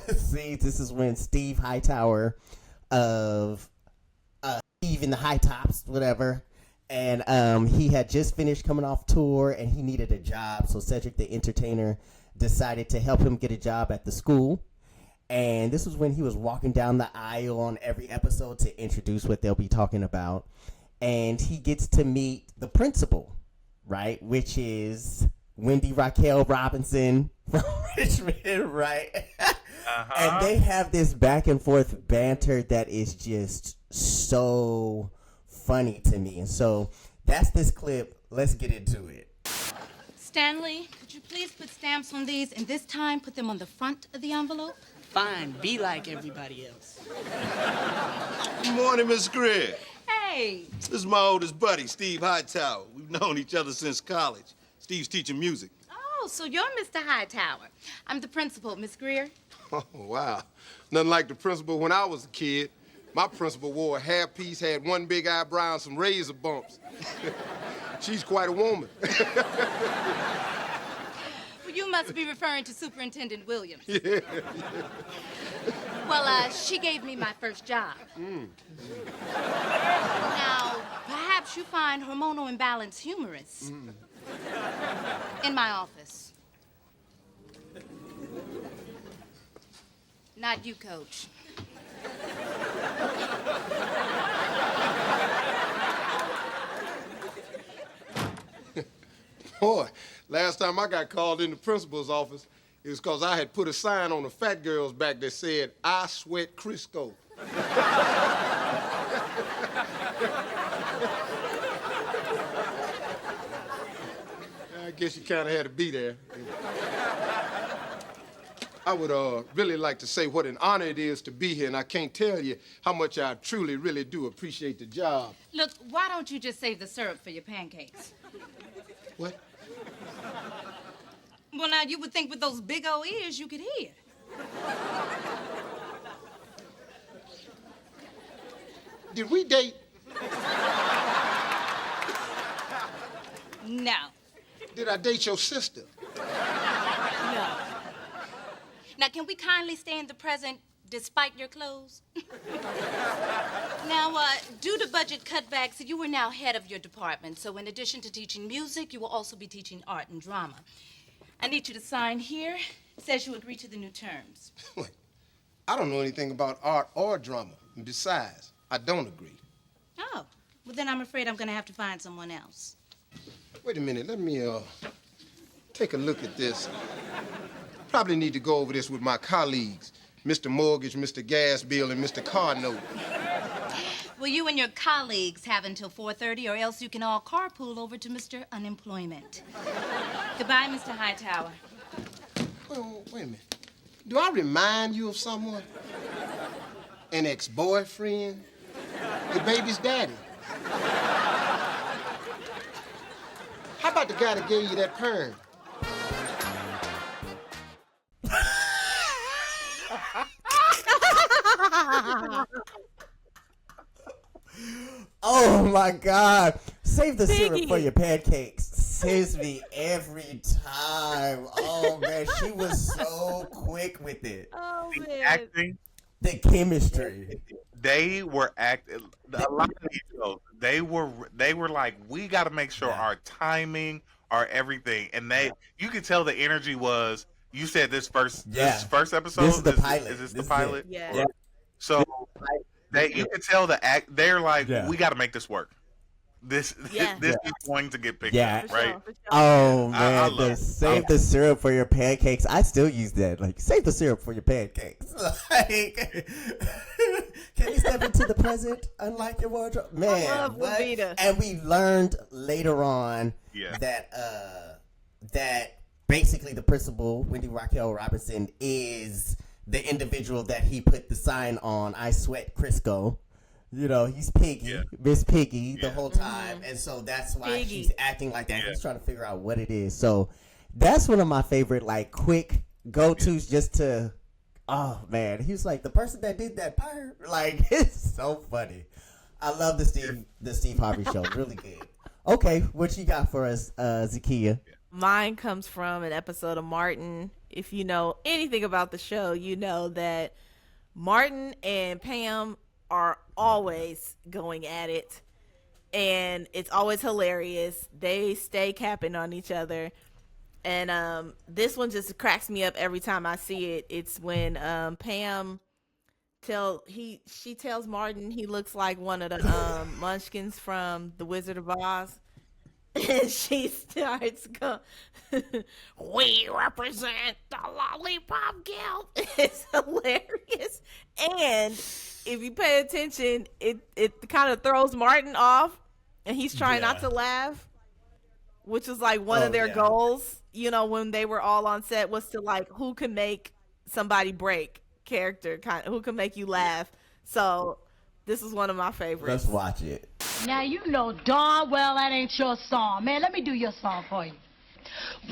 scenes. This is when Steve Hightower of Steve in the High Tops, whatever. And he had just finished coming off tour and he needed a job. So Cedric the Entertainer decided to help him get a job at the school. And this was when he was walking down the aisle on every episode to introduce what they'll be talking about. And he gets to meet the principal, right? Which is Wendy Raquel Robinson from Richmond, right? And they have this back and forth banter that is just so funny to me. And so that's this clip. Let's get into it. Stanley, could you please put stamps on these and this time put them on the front of the envelope? Fine, be like everybody else. Good morning, Miss Greer. Hey, This is my oldest buddy, Steve Hightower. We've known each other since college. Steve's teaching music. oh, so you're Mr. Hightower. I'm the principal, Miss Greer. Oh, wow. Nothing like the principal when I was a kid. My principal wore a hairpiece, had one big eyebrow, and some razor bumps. She's quite a woman. Well, you must be referring to Superintendent Williams. Yeah. Well, she gave me my first job. Now, perhaps you find hormonal imbalance humorous. In my office. Not you, Coach. Boy, last time I got called in the principal's office, it was because I had put a sign on the fat girl's back that said, "I sweat Crisco." I guess you kind of had to be there. I would really like to say what an honor it is to be here, and I can't tell you how much I truly, really do appreciate the job. Look, why don't you just save the syrup for your pancakes? What? Well, now, you would think with those big old ears you could hear. Did we date? No. Did I date your sister? No. Now, can we kindly stay in the present despite your clothes? Now, due to budget cutbacks, you are now head of your department. So in addition to teaching music, you will also be teaching art and drama. I need you to sign here. It says you agree to the new terms. Wait, I don't know anything about art or drama. And besides, I don't agree. Oh, well, then I'm afraid I'm going to have to find someone else. Wait a minute, let me take a look at this. Probably need to go over this with my colleagues, Mr. Mortgage, Mr. Gas Bill, and Mr. Car Note. Well, you and your colleagues have until 4:30, or else you can all carpool over to Mr. Unemployment. Goodbye, Mr. Hightower. Wait a minute. Do I remind you of someone? An ex-boyfriend? Your baby's daddy? How about the guy that gave you that perm? Oh my God. Save the syrup for Biggie. your pancakes. saves me every time. Oh man, she was so quick with it. Oh The man. acting, The chemistry. they were acting. A lot of these shows, they were like, we got to make sure Yeah. our timing, our everything, and you could tell the energy was. You said this first, Yeah. this first episode. This is the pilot. Is this the This is pilot? it. Yeah. Yeah. So you could tell the act. They're like, Yeah. we got to make this work. This Yeah. this is going to get picked Yeah. up, For right? sure, for sure. Oh I man, love the it. save the syrup for your pancakes. I still use that. Like, save the syrup for your pancakes. Like, can you step into the present, unlike your wardrobe? Man, love what? Levita. And we learned later on Yeah. that basically the principal, Wendy Raquel Robinson, is the individual that he put the sign on. I sweat Crisco. You know, he's Piggy, Yeah. Miss Piggy, the Yeah. whole time. And so that's why Piggy. she's acting like that. Yeah. He's trying to figure out what it is. So that's one of my favorite, like, quick go-tos just to, oh, man. He was like, the person that did that part. Like, it's so funny. I love the Steve Harvey show. Really good. Okay, what you got for us, Zakiya? Mine comes from an episode of Martin. If you know anything about the show, you know that Martin and Pam are always going at it, and it's always hilarious. They stay capping on each other, and this one just cracks me up every time I see it. It's when Pam she tells Martin he looks like one of the munchkins from The Wizard of Oz. And she starts going, we represent the Lollipop Guild. It's hilarious. And if you pay attention, it kind of throws Martin off, and he's trying not to laugh, which is like one of their goals, you know, when they were all on set, was to like, who can make somebody break character, who can make you laugh. So this is one of my favorites. Let's watch it. Now you know darn well that ain't your song. Man, let me do your song for you.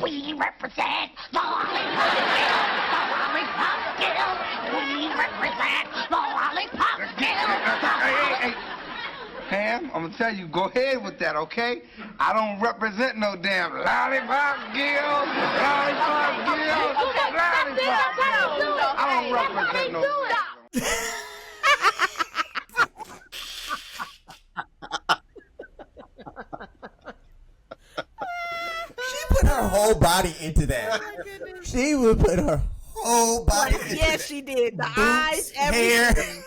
We represent the Lollipop Guild, the Lollipop Guild. We represent the Lollipop Guild. Hey. Pam, I'm gonna tell you, go ahead with that, okay? I don't represent no damn Lollipop Guild, Lollipop Guild, Lollipop Guild. I don't represent no. She put her whole body into that. She would put her whole body into Yes, that. she did. The Boots, eyes, hair. everything.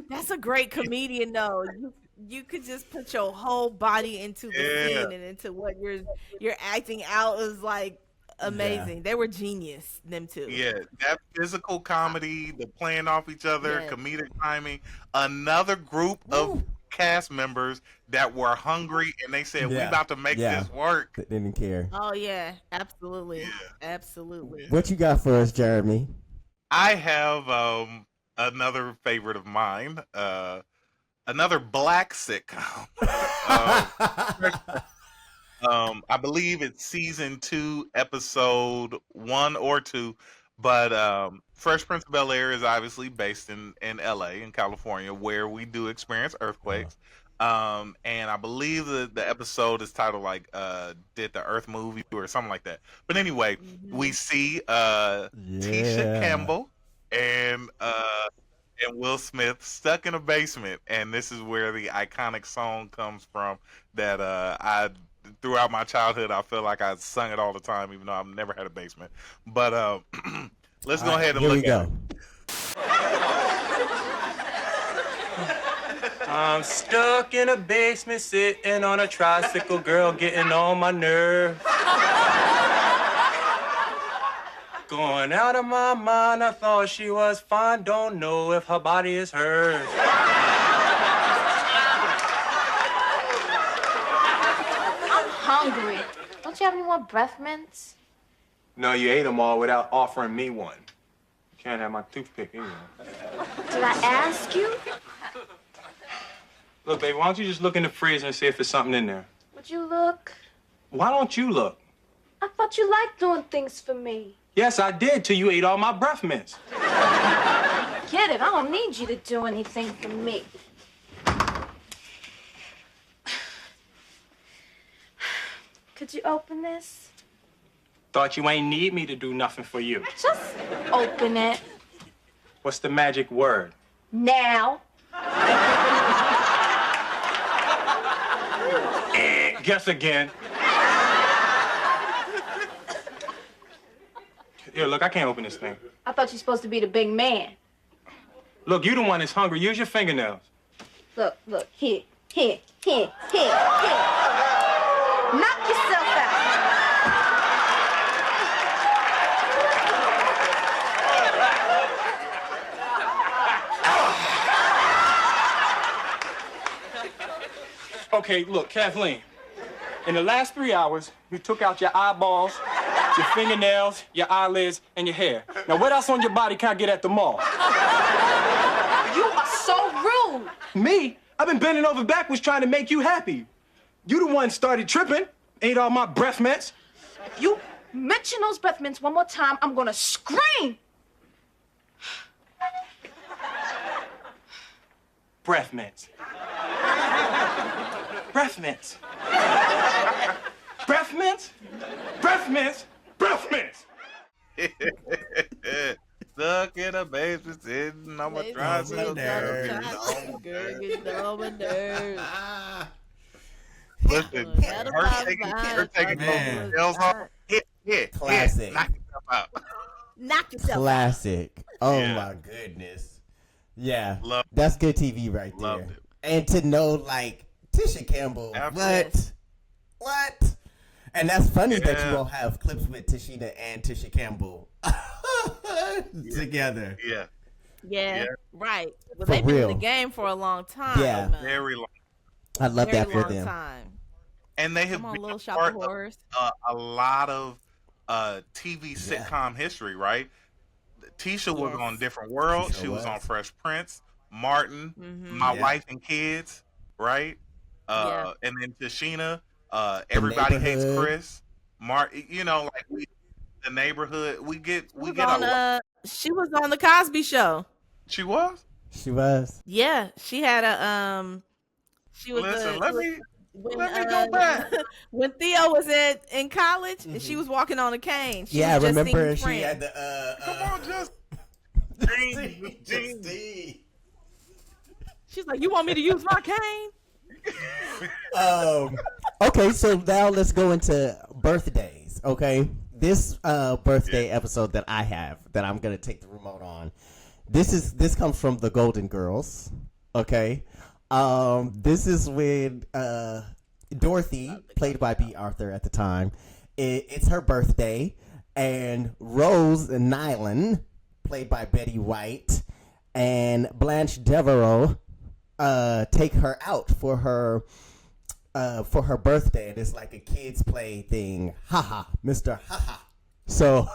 That's a great comedian, though. You could just put your whole body into the scene and into what you're acting out. Is like amazing. They were genius, them two. Yeah, that physical comedy, the playing off each other, Yeah. comedic timing. Another group of cast members that were hungry, and they said, "We about to make this work." They didn't care. Oh yeah, absolutely, absolutely. What you got for us, Jeremy? I have another favorite of mine, another black sitcom. I believe it's season 2, episode 1 or 2. But Fresh Prince of Bel-Air is obviously based in LA, in California, where we do experience earthquakes. And I believe the episode is titled like Did the Earth Move You or something like that. But anyway, we see Tisha Campbell and Will Smith stuck in a basement, and this is where the iconic song comes from that I throughout my childhood I feel like I sung it all the time, even though I've never had a basement. But let's go ahead and Here we look at go. it. I'm stuck in a basement sitting on a tricycle, girl getting on my nerves. Going out of my mind, I thought she was fine, don't know if her body is hers. I'm hungry. Don't you have any more breath mints? No, you ate them all without offering me one. You can't have my toothpick either. Did I ask you? Look, baby, why don't you just look in the freezer and see if there's something in there? Would you look? Why don't you look? I thought you liked doing things for me. Yes, I did, till you ate all my breath mints. Get it? I don't need you to do anything for me. Could you open this? Thought you ain't need me to do nothing for you. Just open it. What's the magic word? Now. Guess again. Here, look, I can't open this thing. I thought you're supposed to be the big man. Look, you the one that's hungry. Use your fingernails. Look, here. Knock yourself out. Okay, look, Kathleen. In the last 3 hours, you took out your eyeballs, your fingernails, your eyelids, and your hair. Now, what else on your body can I get at the mall? You are so rude. Me? I've been bending over backwards trying to make you happy. You the one started tripping. Ate all my breath mints. If you mention those breath mints one more time, I'm gonna scream. Breath mints. Breath mints. Breath mints? Breath mints? Breath mints! Stuck in a basement sitting on my tricycle. Listen, her taking those nails off. Hit. Classic. Knock yourself out. Knock yourself out. Classic. Oh Yeah. my goodness. Yeah. Loved That's good TV right there. Loved it. And to know, like, Tisha Campbell. Absolutely. What? And that's funny that Yeah. you all have clips with Tashina and Tisha Campbell together. Yeah. Yeah, right. But For they've been in real. the game for a long time. Yeah. man. Very long. I love Very that for long them. time. And they have Come on, been Little a Shop part of of Horrors. a lot of TV sitcom history, right? Tisha was Yes. on Different World. Tisha She was on was. Fresh Prince, Martin, Mm-hmm. My Yeah. Wife and Kids, right? Yeah. And then Tashina, Everybody Hates Neighborhood. Chris, you know, like the Neighborhood. We get She was a lot. she was on the Cosby Show. She was. She was. Yeah, she had a She was. Listen, a, let me when, go back. when Theo was in college and she was walking on a cane. She Yeah, I was just remember singing she had Friends. the Come on, just. Justine. She's like, "You want me to use my cane?" Okay, so now let's go into birthdays. Okay, this birthday episode that I have that I'm gonna take the remote on. This comes from the Golden Girls. Okay, this is when Dorothy, played by B. Arthur at the time, it's her birthday, and Rose Nyland, played by Betty White, and Blanche Devereaux take her out for her birthday, and it's like a kids play thing. Haha, Mr. Haha. So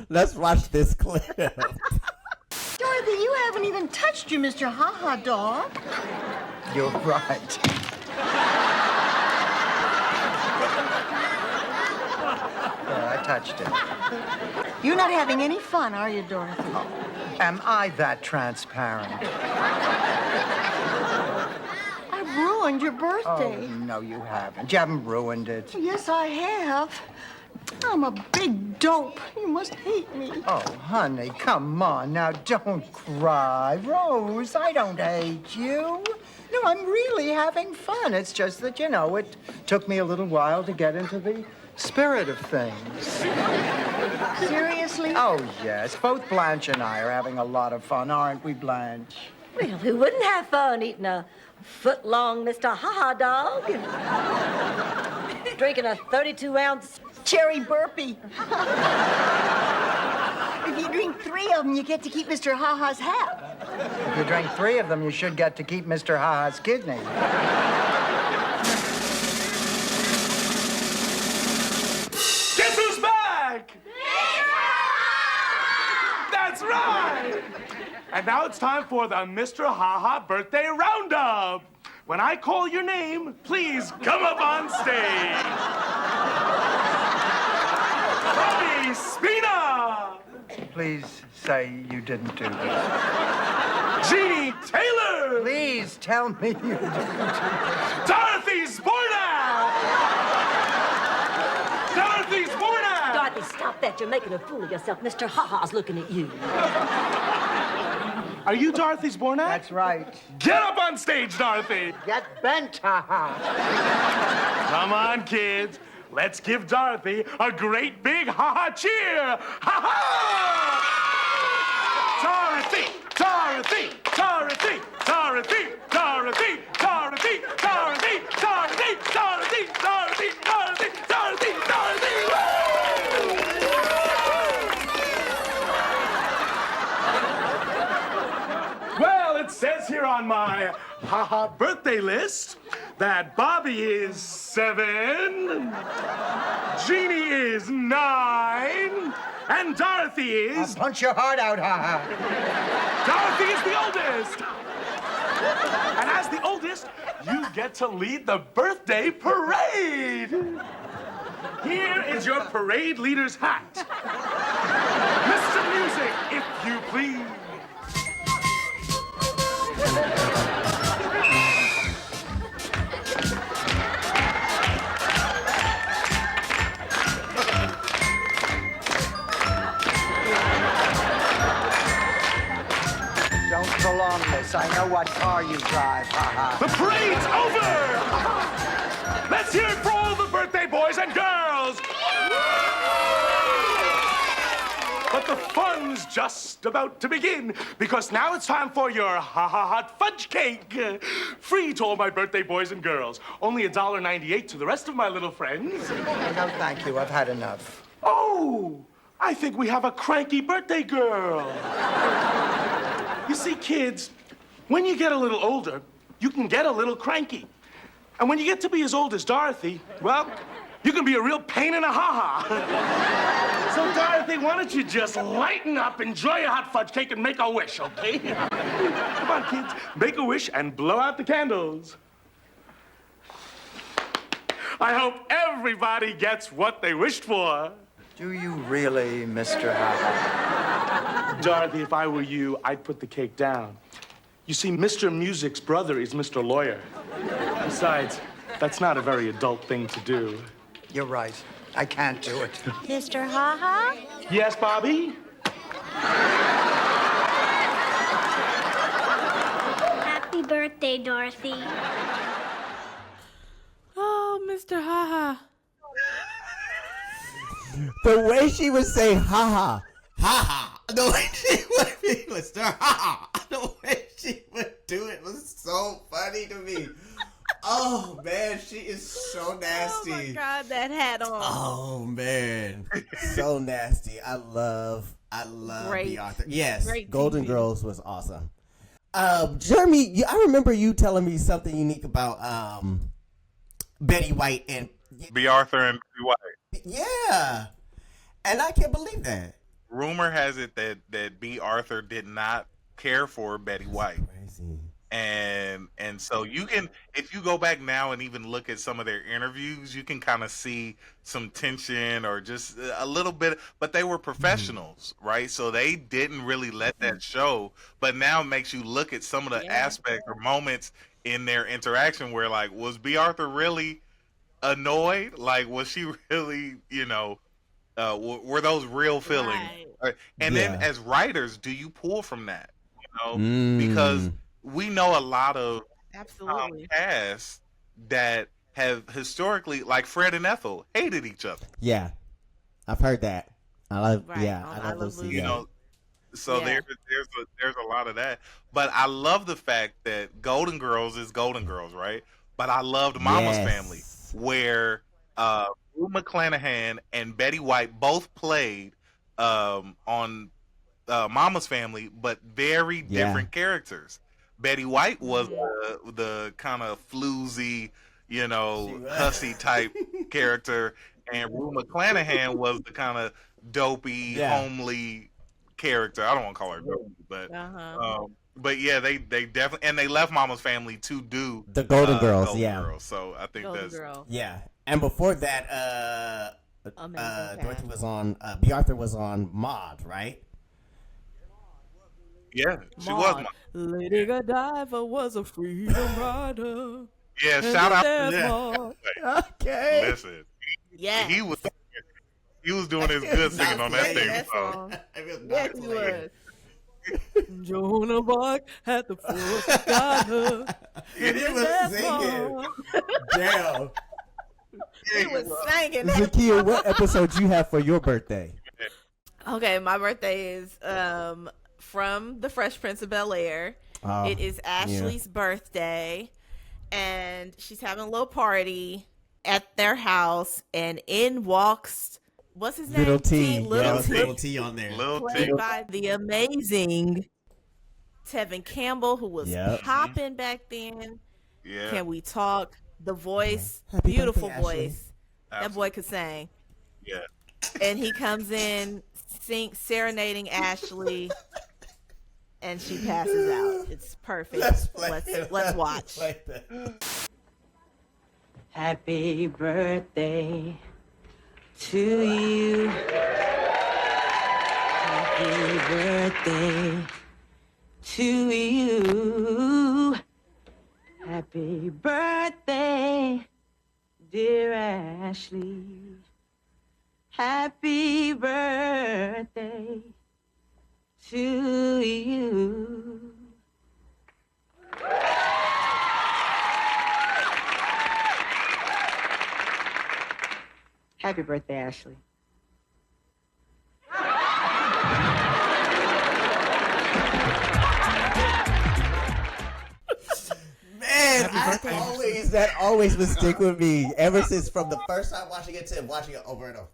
let's watch this clip. Dorothy, you haven't even touched your Mr. Ha-Ha dog. You're right. Yeah, I touched it. You're not having any fun, are you, Dorothy? Am I that transparent? I've ruined your birthday. Oh, no, you haven't. You haven't ruined it. Yes, I have. I'm a big dope. You must hate me. Oh, honey, come on. Now, don't cry. Rose, I don't hate you. No, I'm really having fun. It's just that, you know, it took me a little while to get into the spirit of things. Seriously? Oh, yes. Both Blanche and I are having a lot of fun, aren't we, Blanche? Well, who wouldn't have fun eating a foot-long Mr. Ha-Ha dog and drinking a 32-ounce Cherry burpee. If you drink 3 of them, you get to keep Mr. Ha-Ha's hat. If you drink 3 of them, you should get to keep Mr. Ha-Ha's kidney. Guess who's back? That's right! And now it's time for the Mr. Ha-Ha birthday roundup. When I call your name, please come up on stage. Bobby Spina! Please say you didn't do this. Jeannie Taylor! Please tell me you didn't do this. Dorothy Sporna! that. You're making a fool of yourself. Mr. Ha-Ha's looking at you. Are you Dorothy's Bornak? That's right. Get up on stage, Dorothy. Get bent, ha-ha. Come on, kids. Let's give Dorothy a great big ha-ha cheer. Ha-ha! Dorothy, Dorothy, Dorothy, Dorothy, Dorothy, Dorothy, Dorothy, Dorothy, Dorothy, Dorothy, Dorothy, Dorothy, Dorothy. Well, it says here on my ha-ha birthday list that Bobby is 7, Jeannie is 9, and Dorothy is... I'll punch your heart out, ha-ha. Dorothy is the oldest. And as the oldest, you get to lead the birthday parade. Here is your parade leader's hat. Mr. Music, if you please. Don't prolong this. I know what car you drive, ha-ha. The parade's over! Let's hear it for all the birthday boys and girls! But the fun's just about to begin, because now it's time for your ha-ha-hot fudge cake. Free to all my birthday boys and girls. Only $1.98 to the rest of my little friends. Oh, no, thank you. I've had enough. Oh, I think we have a cranky birthday girl. You see, kids, when you get a little older, you can get a little cranky. And when you get to be as old as Dorothy, well, you can be a real pain in a ha-ha. So, Dorothy, why don't you just lighten up, enjoy your hot fudge cake, and make a wish, okay? Come on, kids, make a wish and blow out the candles. I hope everybody gets what they wished for. Do you really, Mr. Ha-ha? Dorothy, if I were you, I'd put the cake down. You see, Mr. Music's brother is Mr. Lawyer. Besides, that's not a very adult thing to do. You're right. I can't do it. Mr. Ha-Ha? Yes, Bobby? Happy birthday, Dorothy. Oh, Mr. Ha-Ha. The way she would say ha ha, ha ha. The way she would Mr. Ha ha. The way she would do it was so funny to me. Oh man, she is so nasty. Oh my God, that hat on. Oh man, so nasty. I love Great. the author. Yes, Great Golden TV. Girls was awesome. Jeremy, I remember you telling me something unique about Betty White and B. Arthur and B. White. yeah, and I can't believe that. Rumor has it that B. Arthur did not care for Betty White. Crazy. And so you can, if you go back now and even look at some of their interviews, you can kind of see some tension or just a little bit, but they were professionals, right? So they didn't really let that show, but now it makes you look at some of the aspects or moments in their interaction where, like, was B. Arthur really annoyed? Like, was she really, were those real feelings? Right. And then as writers, do you pull from that? Because we know a lot of Absolutely. casts that have historically, like Fred and Ethel, hated each other. Yeah, I've heard that. I love. Right, Yeah, on I I love Love those. Lucy. So Yeah. there's a lot of that. But I love the fact that Golden Girls is Golden Girls, right? But I loved Mama's Family, where Rue McClanahan and Betty White both played on Mama's Family, but very different characters. Betty White was the kind of floozy, hussy type character, and Rue McClanahan was the kind of dopey, homely character. I don't want to call her dopey, but yeah, they definitely, and they left Mama's Family to do The Golden Girls, Golden yeah. Girls. So I think Golden that's Girl. Yeah, and before that, Dorothy was on. B. Arthur was on Maude, right? yeah, she was. Lady Godiva was a freedom rider. Yeah, shout out to Maude. Okay. Listen, Yes. he was. He was doing his good singing on that thing. Yes, he was. Jonah Bach had the force got her. He was singing. Damn. He was singing. Zakiya, what episode you have for your birthday? Okay, my birthday is from The Fresh Prince of Bel-Air. It is Ashley's birthday, and she's having a little party at their house, and in walks, what's his name? Little T. Little T on there. Played by the amazing Tevin Campbell, who was popping back then. Yeah. Can we talk? The voice, Happy beautiful birthday, voice. Ashley. That boy could sing. Yeah. And he comes in, serenading Ashley, and she passes out. It's perfect. Let's watch. Happy birthday to you. Happy birthday to you. Happy birthday, dear Ashley. Happy birthday to you. Happy birthday, Ashley. Man, that always would stick with me ever since from the first time watching it to watching it over and over.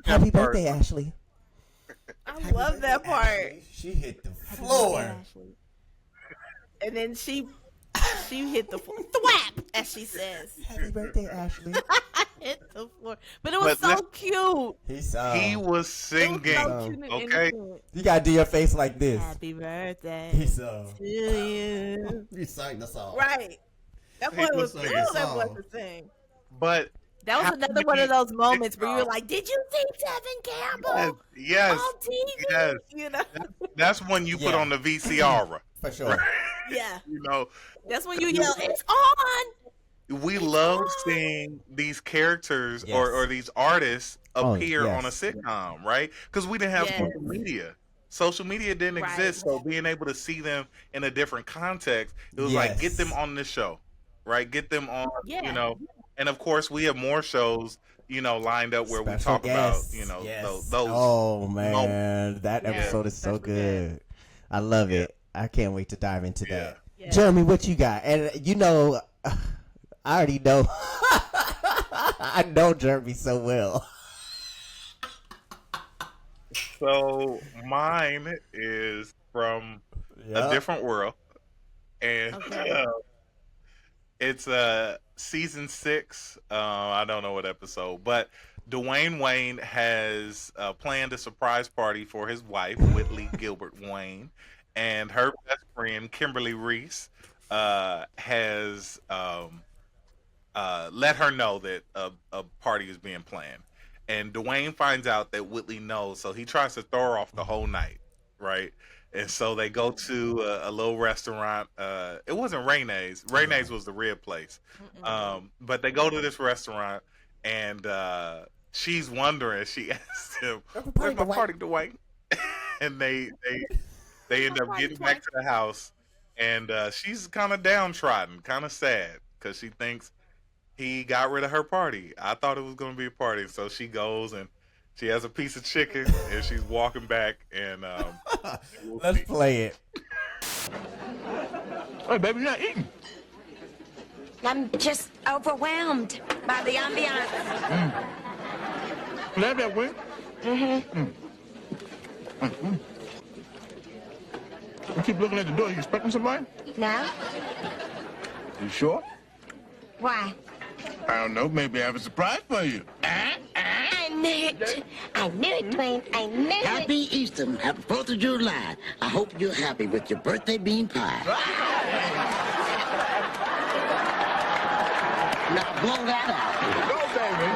Happy birthday, Ashley. I love that part. Ashley. She hit the floor. And then she hit the floor. Thwap, as she says. Happy birthday, Ashley. Hit the floor. But it was so cute. He was singing. Okay. You gotta do your face like this. Happy birthday to you. You sang the song. Right. That boy was cool. That boy could sing. But that was another one of those moments where you were like, "Did you see Tevin Campbell yes, on TV?" Yes. You know, that's when you put on the VCR for sure. Yeah, you know, that's when you yell, "It's on!" We love seeing these characters or these artists appear on a sitcom, right? Because we didn't have social media. Social media didn't exist, so being able to see them in a different context, it was like, get them on this show, right? Get them on, you know. And of course, we have more shows, you know, lined up where we talk about, you know, those. Oh man, that episode is so good. I love it. I can't wait to dive into that. Yeah. Jeremy, what you got? And you know, I already know. I know Jeremy so well. So mine is from a different world, and it's season 6. I don't know what episode, but Dwayne Wayne has planned a surprise party for his wife, Whitley Gilbert Wayne, and her best friend, Kimberly Reese, has let her know that a party is being planned. And Dwayne finds out that Whitley knows, so he tries to throw her off the whole night, right? And so they go to a little restaurant. It wasn't Renee's. Renee's was the rib place. But they go to this restaurant, and she's wondering. She asks him, "Where's my party, Dwayne?" And they end up getting back to the house, and she's kind of downtrodden, kind of sad, because she thinks he got rid of her party. I thought it was going to be a party. So she goes and she has a piece of chicken and she's walking back and let's play it. Hey, baby, you're not eating. I'm just overwhelmed by the ambiance. Can I have that wing? You keep looking at the door. You expecting somebody? No? You sure? Why? I don't know. Maybe I have a surprise for you. I knew it. I knew it, Dwayne. I knew it. Happy Easter. Happy 4th of July. I hope you're happy with your birthday bean pie. Now blow that out. Go, baby.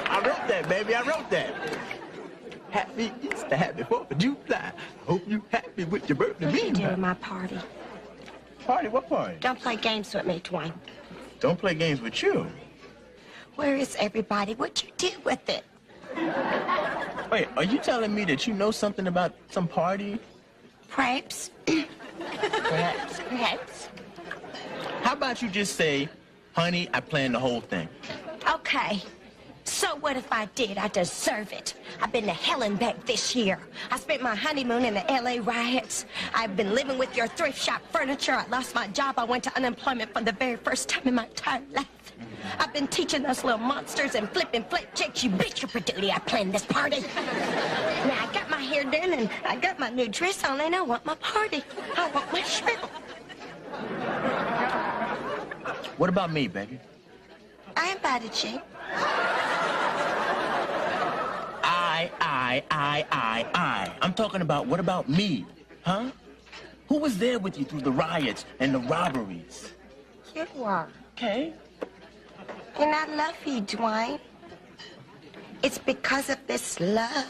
I wrote that, baby. I wrote that. Happy Easter. Happy 4th of July. I hope you're happy with your birthday What bean you pie. doing at my party? Party? What party? Don't play games with me, Dwayne. Don't play games with you. Where is everybody? What'd you do with it? Wait, are you telling me that you know something about some party? Perhaps. Perhaps. How about you just say, honey, I planned the whole thing? Okay. So what if I did? I deserve it. I've been to hell and back this year. I spent my honeymoon in the LA riots. I've been living with your thrift shop furniture. I lost my job. I went to unemployment for the very first time in my entire life. I've been teaching those little monsters and flipping flip chicks. You bitch, I planned this party. Now I got my hair done and I got my new dress on and I want my party. I want my shrimp. What about me, baby? I invited you. I'm talking about what about me, huh? Who was there with you through the riots and the robberies? You were. Okay. And I love you, Dwayne. It's because of this love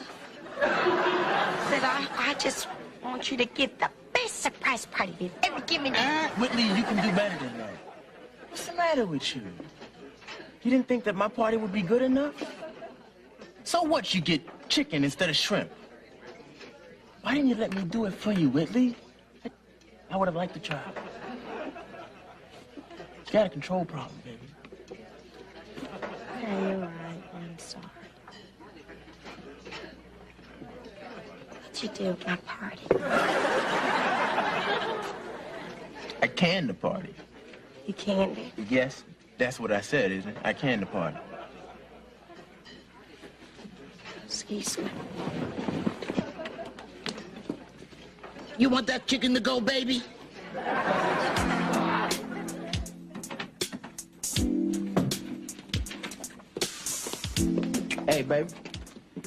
that I just want you to give the best surprise party you've ever given me. Whitley, you can do better than that. What's the matter with you? You didn't think that my party would be good enough? So what, you get chicken instead of shrimp? Why didn't you let me do it for you, Whitley? I would have liked to try. You got a control problem, baby. Yeah, you're right. I'm sorry. What'd you do at my party? I canned the party. You canned it? Yes, that's what I said, isn't it? I canned the party. Excuse me. You want that chicken to go, baby? Hey, baby,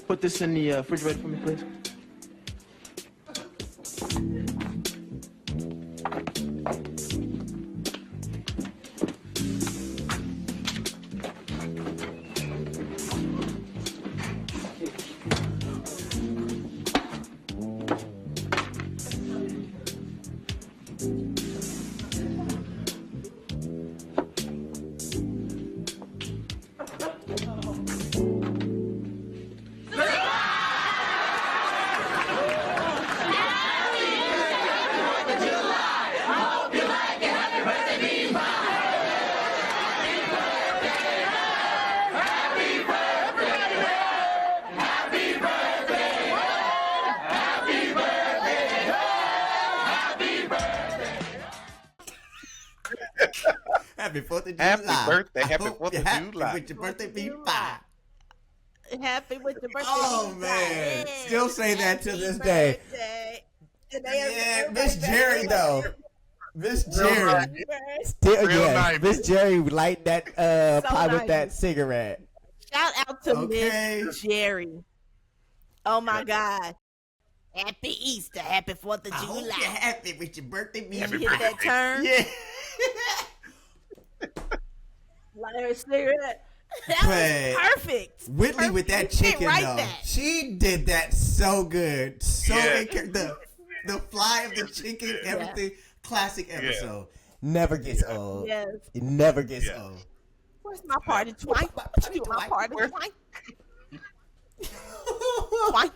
put this in the refrigerator for me, please. Happy 4th of July. Happy birthday. Happy 4th of happy July. with your birthday be fine. Happy with your birthday. Oh, man. Still say that to this day. Yeah, Miss Jerry, though. Miss Jerry. Still, yes. Miss Jerry light that pipe with that cigarette. Shout out to Miss Jerry. Oh, my God. Happy Easter. Happy 4th of July. You're happy with your birthday be You hit that turn? Yeah. Light her cigarette. That was perfect. Whitley with that chicken, though. She did that so good. So the fly of the chicken, everything. Classic episode. Never gets old. Yes. It never gets old. Where's my party, Twine? What you do my party, Twine? Twine?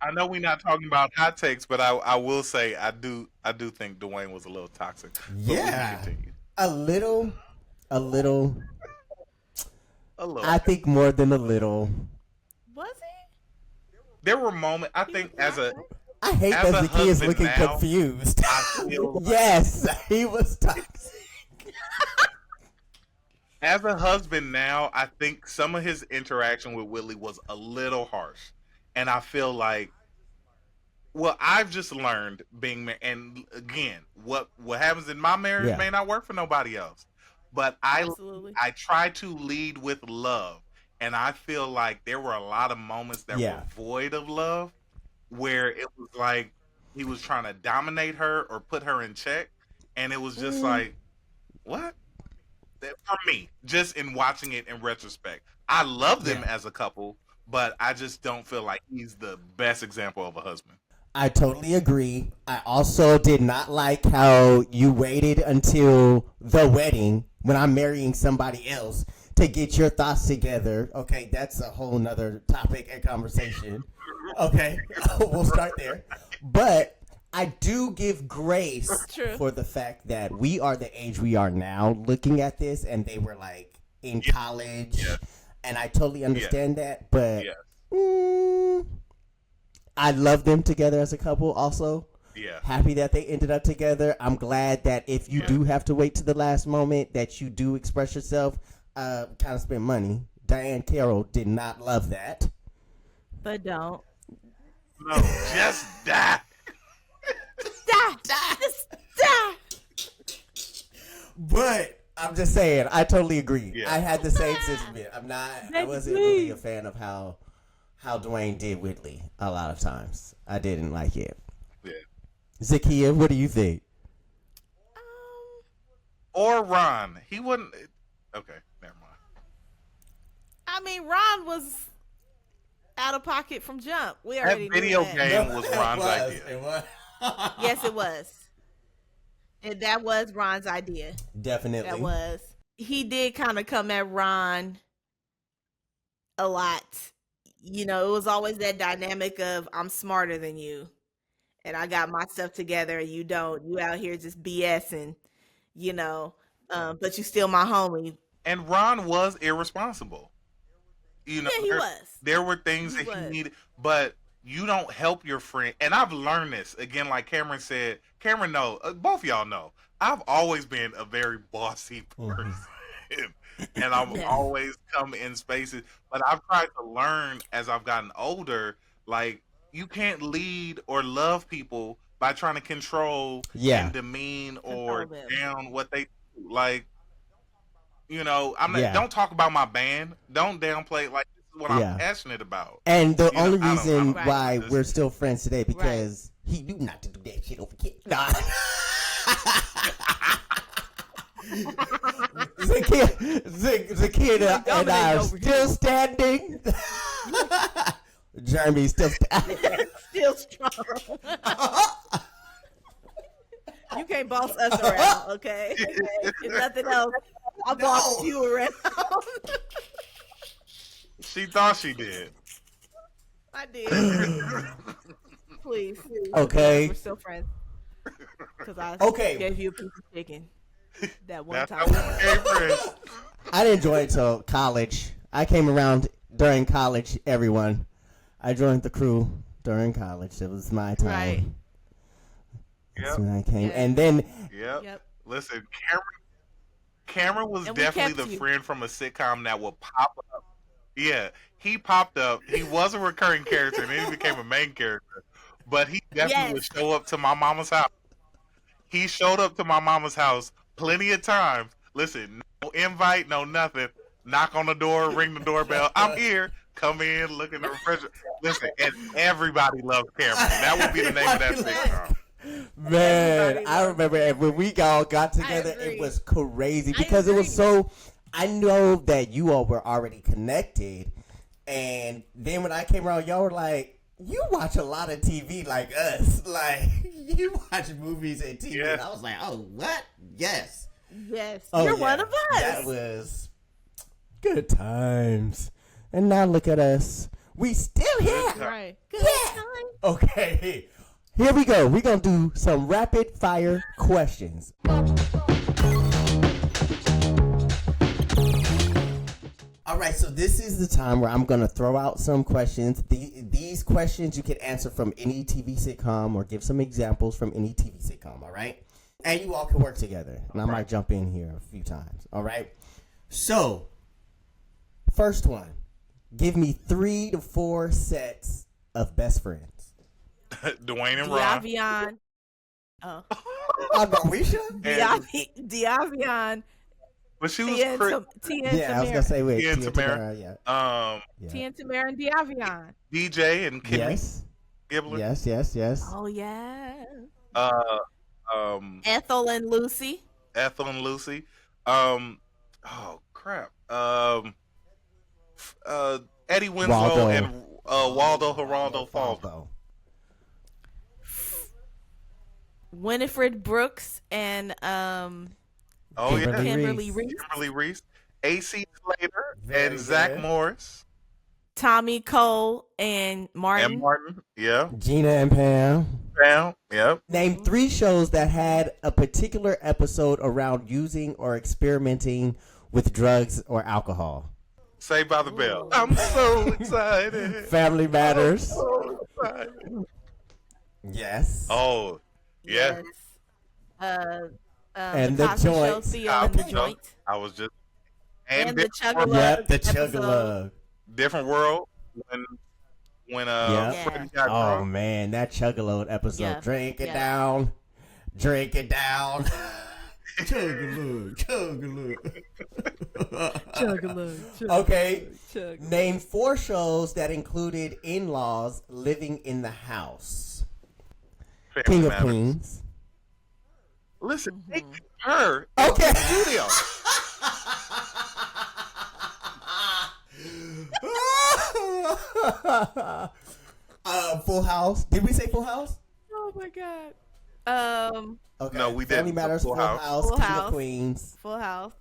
I know we're not talking about hot takes, but I will say I do think Dwayne was a little toxic. But Yeah. A little. A little. I think more than a little. Was it? There were moments. I think I hate that Zakiya is looking confused. Yes, he was toxic. As a husband now, I think some of his interaction with Whitley was a little harsh. And I feel like, well, I've just learned being married, and again, what happens in my marriage may not work for nobody else. But I try to lead with love, and I feel like there were a lot of moments that were void of love, where it was like he was trying to dominate her or put her in check, and it was just like, what? For me, just in watching it in retrospect, I love them as a couple, but I just don't feel like he's the best example of a husband. I totally agree. I also did not like how you waited until the wedding when I'm marrying somebody else to get your thoughts together. Okay, that's a whole nother topic and conversation. Okay, we'll start there. But I do give grace for the fact that we are the age we are now looking at this, and they were like in college, and I totally understand that. But I love them together as a couple also. Yeah. Happy that they ended up together. I'm glad that if you do have to wait to the last moment, that you do express yourself, kind of spend money. Diane Carroll did not love that. But don't. No, just die. Just die. But I'm just saying, I totally agree. Yeah. I had the same sentiment. I wasn't really a fan of how Dwayne did Whitley a lot of times. I didn't like it. Yeah. Zakiya, what do you think? Or Ron. He wouldn't. Okay, never mind. I mean, Ron was out of pocket from jump. We already that video knew that. game was Ron's idea. It was. Yes, it was. And that was Ron's idea. Definitely. That was. He did kind of come at Ron a lot. You know, it was always that dynamic of I'm smarter than you. And I got my stuff together and you don't. You out here just BSing, you know. But you still my homie. And Ron was irresponsible. You know, yeah, he was. There were things he needed, but you don't help your friend. And I've learned this again, like Camryn said. Camryn, no, both y'all know. I've always been a very bossy person, and I'm always come in spaces. But I've tried to learn as I've gotten older, like you can't lead or love people by trying to control and demean or down what they do. Like, you know, I'm not, don't talk about my band. Don't downplay. Like, this is what I'm passionate about. And the only reason why we're still friends today because he knew not to do that shit over here. Nah. Zakiya and I are still standing. Jeremy's still still strong. You can't boss us around, okay? If nothing else, I'll boss you around. She thought she did. I did. Please. Okay. We're still friends. Because I gave you a piece of chicken that one time. I didn't join until college. I came around during college, everyone. I joined the crew during college. It was my time. Right. That's when I came. And then... Yep. Listen, Camryn was definitely the friend from a sitcom that would pop up. Yeah, he popped up. He was a recurring character, and then he became a main character. But he definitely would show up to my mama's house. He showed up to my mama's house plenty of times. Listen, no invite, no nothing. Knock on the door, ring the doorbell. I'm here. Come in, look in the refrigerator. Listen, and everybody loves Camryn. That would be the name of that sitcom. Man, I remember when we all got together, it was crazy because it was so. I know that you all were already connected, and then when I came around, y'all were like, "You watch a lot of TV like us, like you watch movies and TV." And I was like, "Oh, what? Yes, you're one of us." That was good times, and now look at us. We still here, right? Good time. Okay. Here we go. We're going to do some rapid fire questions. All right, so this is the time where I'm going to throw out some questions. These questions you can answer from any TV sitcom or give some examples from any TV sitcom, all right? And you all can work together. And I might jump in here a few times, all right? So, first one. Give me 3 to 4 sets of best friends. Dwayne and Ron. Diavion. Oh. Diavion. But she was Tia and I was gonna say wait. Tia and Tamara. Tia and Tamara and Diavion. DJ and Kimmy. Yes. Gibbler. Yes. Oh yeah. Ethel and Lucy. Oh crap. Eddie Winslow and Waldo Geraldo Faldo. Winifred Brooks and Kimberly Reese. Kimberly Reese. AC Slater Very and Zach good. Morris Tommy Cole and and Martin. Martin. Yeah. Gina and Pam. Pam. Yep. Name 3 shows that had a particular episode around using or experimenting with drugs or alcohol. Saved by the Bell. I'm so excited. Family Matters. So excited. Yes. Oh, yeah. And the Cosby Show, joints. Theo and the So, Joint. I was just And the different Chug-a-Lug. world, Yep, the episode. Chug-a-Lug. different world when Yep. Freddie got Oh drunk. man, that Chug-a-Lug episode. Yeah. Drink it Yeah. down. Drink it down. Chug-a-lug. Chug-a-lug. Chug-a-lug. Okay. Chug. Name 4 shows that included in-laws living in the house. Family King of Matters. Queens. Listen, take her Okay. in the studio. Full House. Did we say Full House? Oh my God. Okay. No, we Family didn't. Matters. Full House. Full King House. of Queens. Full House.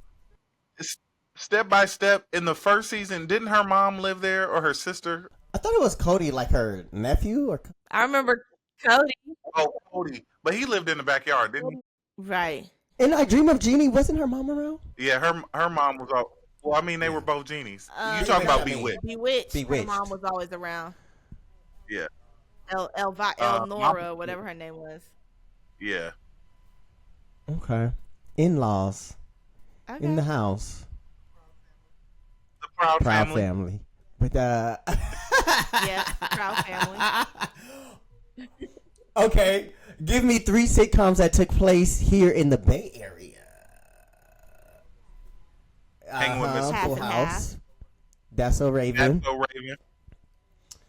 Step by step in the first season, didn't her mom live there or her sister? I thought it was Cody, like her nephew, or I remember Cody. Oh, Cody, but he lived in the backyard, didn't he? Right. in I Dream of Jeannie. Wasn't her mom around? Yeah, her mom was all. Well, I mean, they were both genies. You Yeah, talking about I mean, Bewitched? Bewitched. Bewitched. Her mom was always around. Yeah, Elnora, whatever her name was. yeah. Okay. In-laws Okay. in the house. The Proud Proud Family. family. But Yeah, Proud Family. okay. Give me 3 sitcoms that took place here in the Bay Area. Hanging with Mr. Full Half and House. That's so Raven. That's so Raven.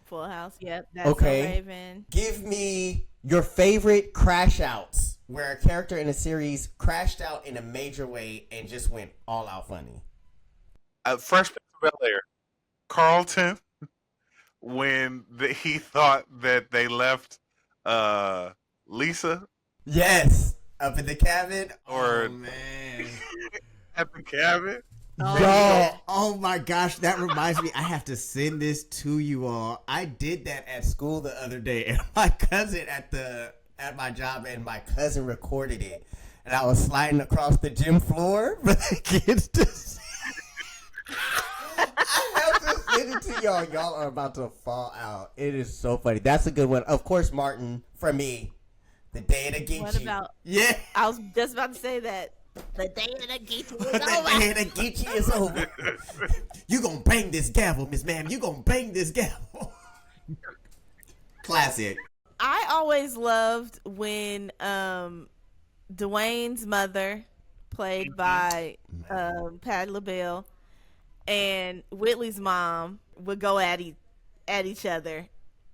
Full House. Yep. That's Okay. So Raven. Give me your favorite crash outs where a character in a series crashed out in a major way and just went all out funny. Fresh Prince of Bel-Air. Carlton, when he thought that they left Lisa Yes. Up in the cabin. or Oh man. at the cabin. Yo, oh my gosh, that reminds me. I have to send this to you all. I did that at school the other day, and my cousin at my job, and my cousin recorded it, and I was sliding across the gym floor for the kids to see. I have to send it to y'all. Y'all are about to fall out. It is so funny. That's a good one. Of course, Martin, for me, the day of the Geechee. What about? Yeah. I was just about to say that. The day of the Geechee was The over. day of the Geechee is over. You gonna bang this gavel, Miss Ma'am. You gonna bang this gavel. Classic. I always loved when Dwayne's mother, played by Patti LaBelle, and Whitley's mom would go at each other,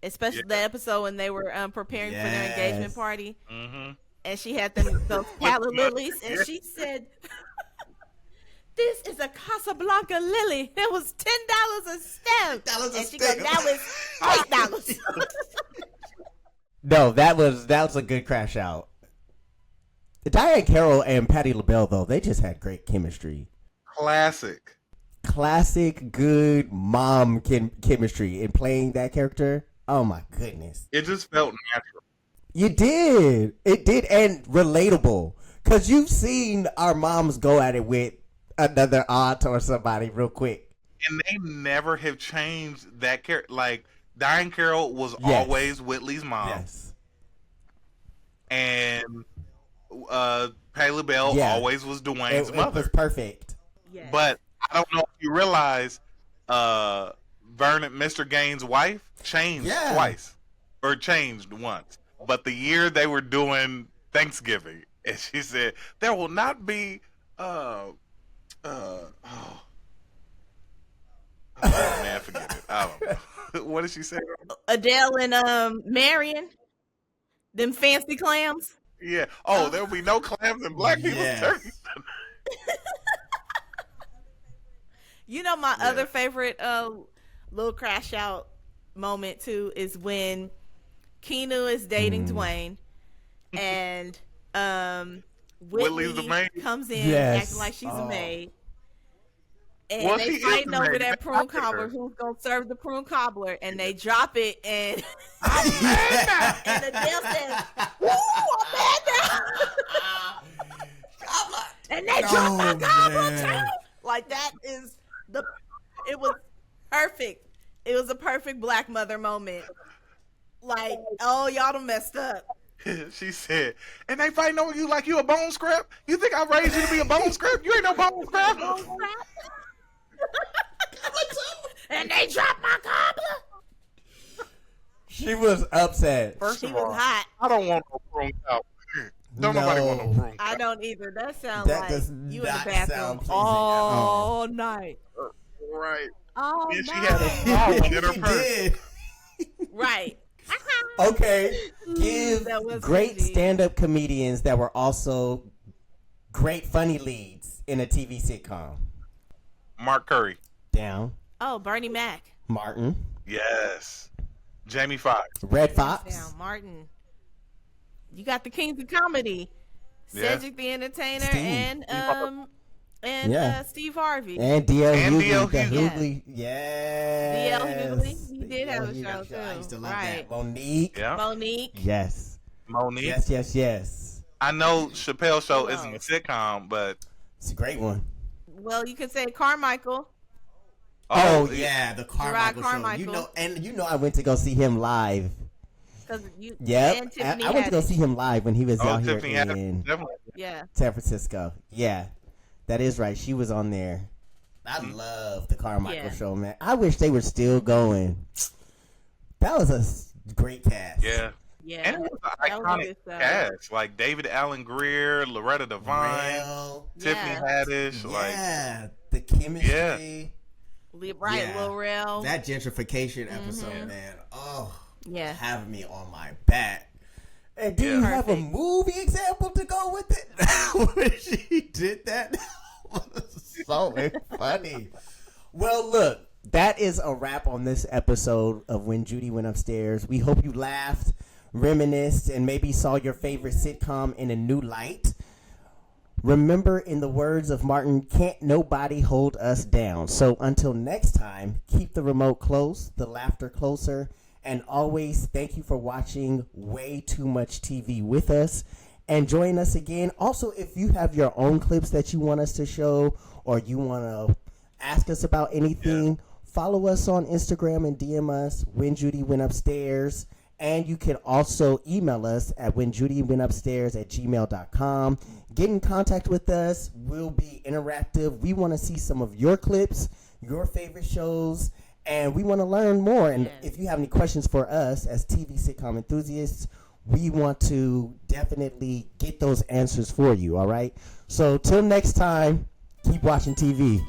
especially the episode when they were preparing for their engagement party. Mm-hmm. And she had those calla lilies, and she said, "This is a Casablanca lily. It was $10 a stem." And she goes, "Now it's $8." No, that was a good crash out. Diane Carroll and Patti LaBelle, though, they just had great chemistry. Classic. Classic, good mom chemistry in playing that character. Oh my goodness. It just felt natural. You did. It did, and relatable. Because you've seen our moms go at it with another aunt or somebody real quick. And they never have changed that character. Like, Diane Carroll was Yes. always Whitley's mom. Yes. And Patti LaBelle Yeah. always was Dwayne's It mother. was perfect. Yes. But I don't know if you realize Vernon, Mr. Gaines' wife, changed Yeah. twice. Or changed once. But the year they were doing Thanksgiving, and she said, there will not be oh man, forget it. I don't know. What did she say? Adele and Marion, them fancy clams. Yeah. Oh, there will be no clams in black people's Yes. turkey. You know, my other favorite little crash out moment too is when Keanu is dating Dwayne, and Whitley's the Whitley maid? comes in Yes. acting like she's a maid, And Well, they she is fighting the over main that prune character. cobbler. Who's gonna serve the prune cobbler? And they drop it, and and Adele says, "Woo, I'm mad now." And they drop my cobbler too. Like that is the. It was perfect. It was a perfect black mother moment. Like, oh, y'all done messed up. She said, and they fighting over you like you a bone scrap? You think I raised you to be a bone scrap? You ain't no bone scrap. And they dropped my cobbler. She was upset. First She of was all, hot. I don't want no prune cow. Don't nobody want no prune cow. I don't either. That sounds That like does you in the not bathroom sound pleasing all night. Right. All And she night. had a small one in her She purse. did. Right. Okay, give That was great crazy. stand-up comedians that were also great funny leads in a TV sitcom. Mark Curry. Down. Oh, Bernie Mac. Martin. Yes. Jamie Foxx. Red Fox. Down, Martin. You got the Kings of Comedy, Yeah. Cedric the Entertainer, Steve. and Yeah. Steve Harvey. And D.L. And Hughley. D.L. The Hughley. Hughley. Yes. D.L. Hughley. He did have a D.L. show Hughley. too. I used to love Right. that. Monique. Yeah. Monique. Yes. Monique. Yes. I know Chappelle's show Who isn't a else? sitcom, but It's a great one. Well, you could say Carmichael. Oh, yeah, the Gerard Carmichael show. Carmichael. I went to go see him live. You, Yep. and Tiffany I went to go Haddish. see him live when he was out here Tiffany Haddish, in definitely. Yeah. San Francisco. Yeah. That is right. She was on there. I love the Carmichael Yeah. show, man. I wish they were still going. That was a great cast. Yeah. Yeah. And it was an That was a iconic good show. cast. Like David Allen Greer, Loretta Devine, Real. Tiffany Yeah. Haddish. Like, Yeah. The chemistry. Right, Yeah. Lil Rel. That gentrification episode, man. Oh, Yeah. having me on my back. And do you have a movie example to go with it? When she did that, was so funny. Well, look, that is a wrap on this episode of When Judy Went Upstairs. We hope you laughed, reminisced, and maybe saw your favorite sitcom in a new light. Remember, in the words of Martin, can't nobody hold us down. So until next time, keep the remote close, the laughter closer, and always thank you for watching Way Too Much TV with us. And join us again. Also, if you have your own clips that you want us to show or you want to ask us about anything, follow us on Instagram and DM us When Judy Went Upstairs. And you can also email us at whenjudywentupstairs@gmail.com. Get in contact with us. We'll be interactive. We want to see some of your clips, your favorite shows, and we want to learn more. And if you have any questions for us as TV sitcom enthusiasts, we want to definitely get those answers for you, all right? So till next time, keep watching TV.